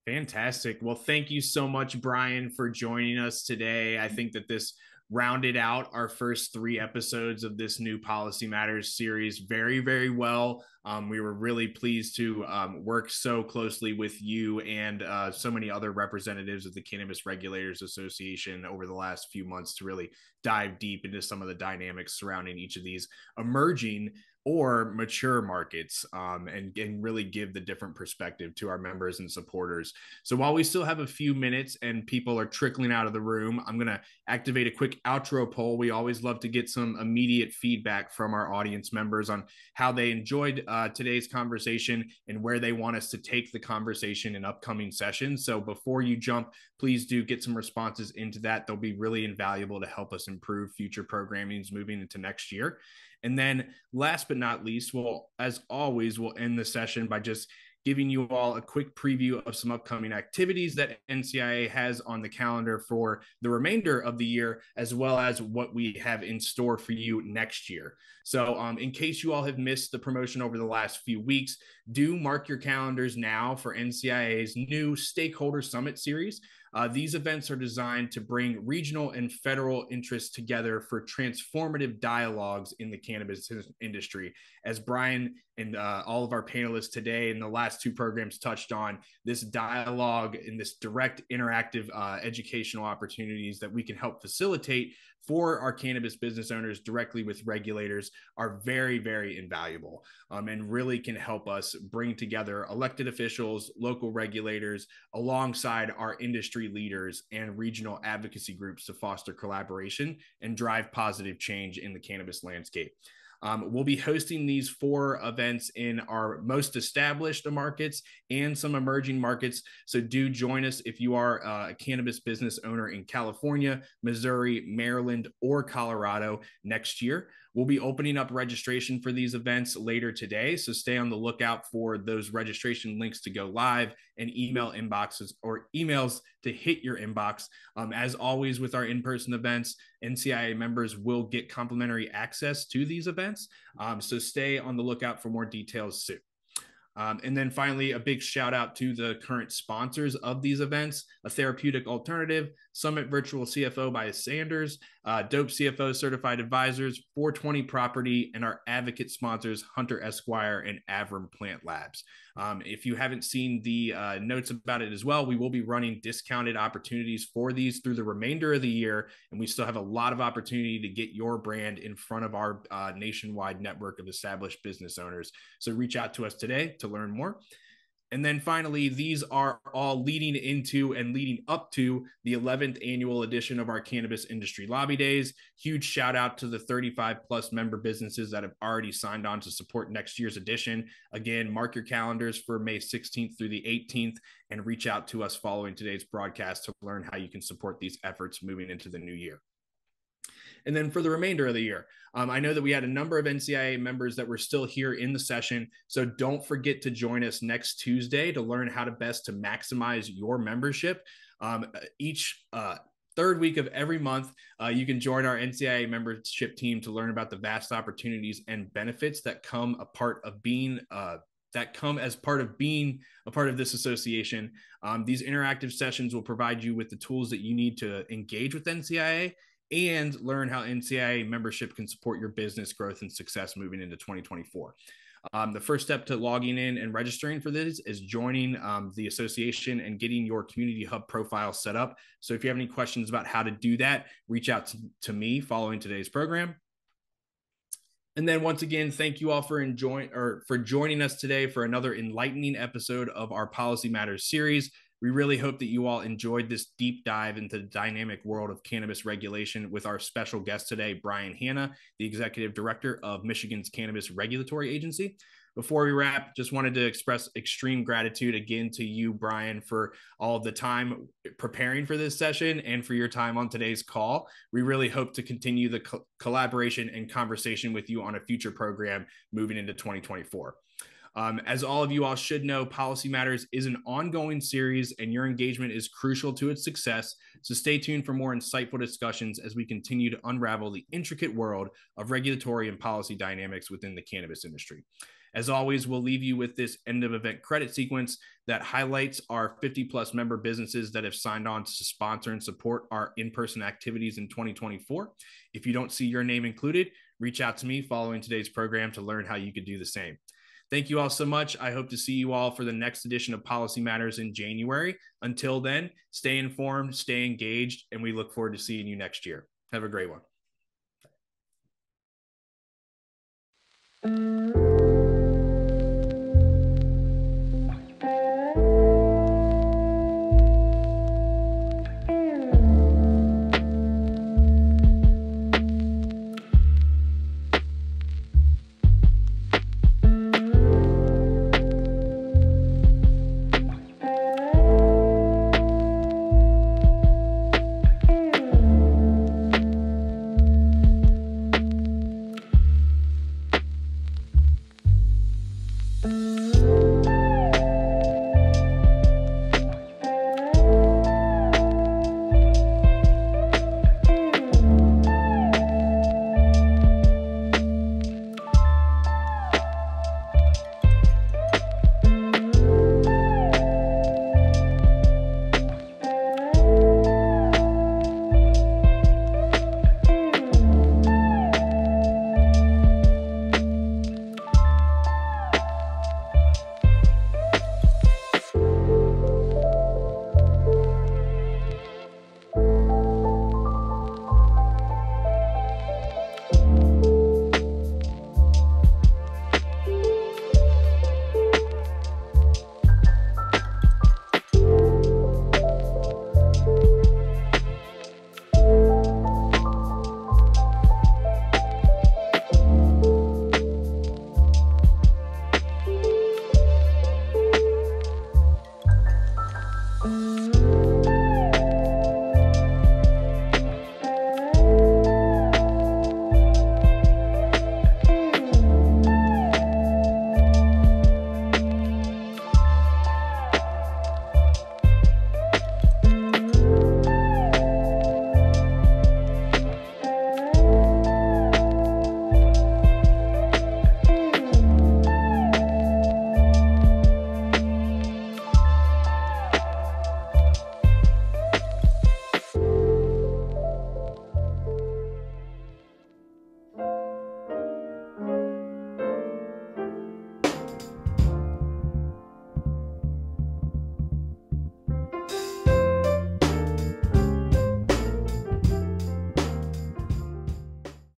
Fantastic. Well, thank you so much, Brian, for joining us today. I think that this rounded out our first 3 episodes of this new Policy Matters series very, very well. We were really pleased to work so closely with you and so many other representatives of the Cannabis Regulators Association over the last few months to really dive deep into some of the dynamics surrounding each of these emerging or mature markets, and really give the different perspective to our members and supporters. So while we still have a few minutes and people are trickling out of the room, I'm going to activate a quick outro poll. We always love to get some immediate feedback from our audience members on how they enjoyed today's conversation and where they want us to take the conversation in upcoming sessions. So before you jump, please do get some responses into that. They'll be really invaluable to help us improve future programmings moving into next year. And then last but not least, as always, we'll end the session by just giving you all a quick preview of some upcoming activities that NCIA has on the calendar for the remainder of the year, as well as what we have in store for you next year. So in case you all have missed the promotion over the last few weeks, do mark your calendars now for NCIA's new Stakeholder Summit series. These events are designed to bring regional and federal interests together for transformative dialogues in the cannabis industry. As Brian and all of our panelists today in the last 2 programs touched on, this dialogue and this direct interactive educational opportunities that we can help facilitate for our cannabis business owners directly with regulators are very, very invaluable, and really can help us bring together elected officials, local regulators, alongside our industry leaders and regional advocacy groups to foster collaboration and drive positive change in the cannabis landscape. We'll be hosting these 4 events in our most established markets and some emerging markets. So do join us if you are a cannabis business owner in California, Missouri, Maryland, or Colorado next year. We'll be opening up registration for these events later today, so stay on the lookout for those registration links to go live and email inboxes or emails to hit your inbox. As always with our in-person events, NCIA members will get complimentary access to these events, so stay on the lookout for more details soon. And then finally, a big shout out to the current sponsors of these events: A Therapeutic Alternative, Summit Virtual CFO by Sanders, Dope CFO Certified Advisors, 420 Property, and our advocate sponsors, Hunter Esquire and Avram Plant Labs. If you haven't seen the notes about it as well, we will be running discounted opportunities for these through the remainder of the year, and we still have a lot of opportunity to get your brand in front of our nationwide network of established business owners. So reach out to us today to learn more. And then finally, these are all leading into and leading up to the 11th annual edition of our Cannabis Industry Lobby Days. Huge shout out to the 35 plus member businesses that have already signed on to support next year's edition. Again, mark your calendars for May 16th through the 18th and reach out to us following today's broadcast to learn how you can support these efforts moving into the new year. And then for the remainder of the year, I know that we had a number of NCIA members that were still here in the session. So don't forget to join us next Tuesday to learn how to best to maximize your membership. Each third week of every month, you can join our NCIA membership team to learn about the vast opportunities and benefits that come as part of being a part of this association. These interactive sessions will provide you with the tools that you need to engage with NCIA and learn how NCIA membership can support your business growth and success moving into 2024. The first step to logging in and registering for this is joining the association and getting your community hub profile set up. So if you have any questions about how to do that, reach out to me following today's program. And then once again, thank you all for joining us today for another enlightening episode of our Policy Matters series. We really hope that you all enjoyed this deep dive into the dynamic world of cannabis regulation with our special guest today, Brian Hanna, the Executive Director of Michigan's Cannabis Regulatory Agency. Before we wrap, just wanted to express extreme gratitude again to you, Brian, for all of the time preparing for this session and for your time on today's call. We really hope to continue the collaboration and conversation with you on a future program moving into 2024. As all of you all should know, Policy Matters is an ongoing series and your engagement is crucial to its success. So stay tuned for more insightful discussions as we continue to unravel the intricate world of regulatory and policy dynamics within the cannabis industry. As always, we'll leave you with this end of event credit sequence that highlights our 50+ member businesses that have signed on to sponsor and support our in-person activities in 2024. If you don't see your name included, reach out to me following today's program to learn how you could do the same. Thank you all so much. I hope to see you all for the next edition of Policy Matters in January. Until then, stay informed, stay engaged, and we look forward to seeing you next year. Have a great one.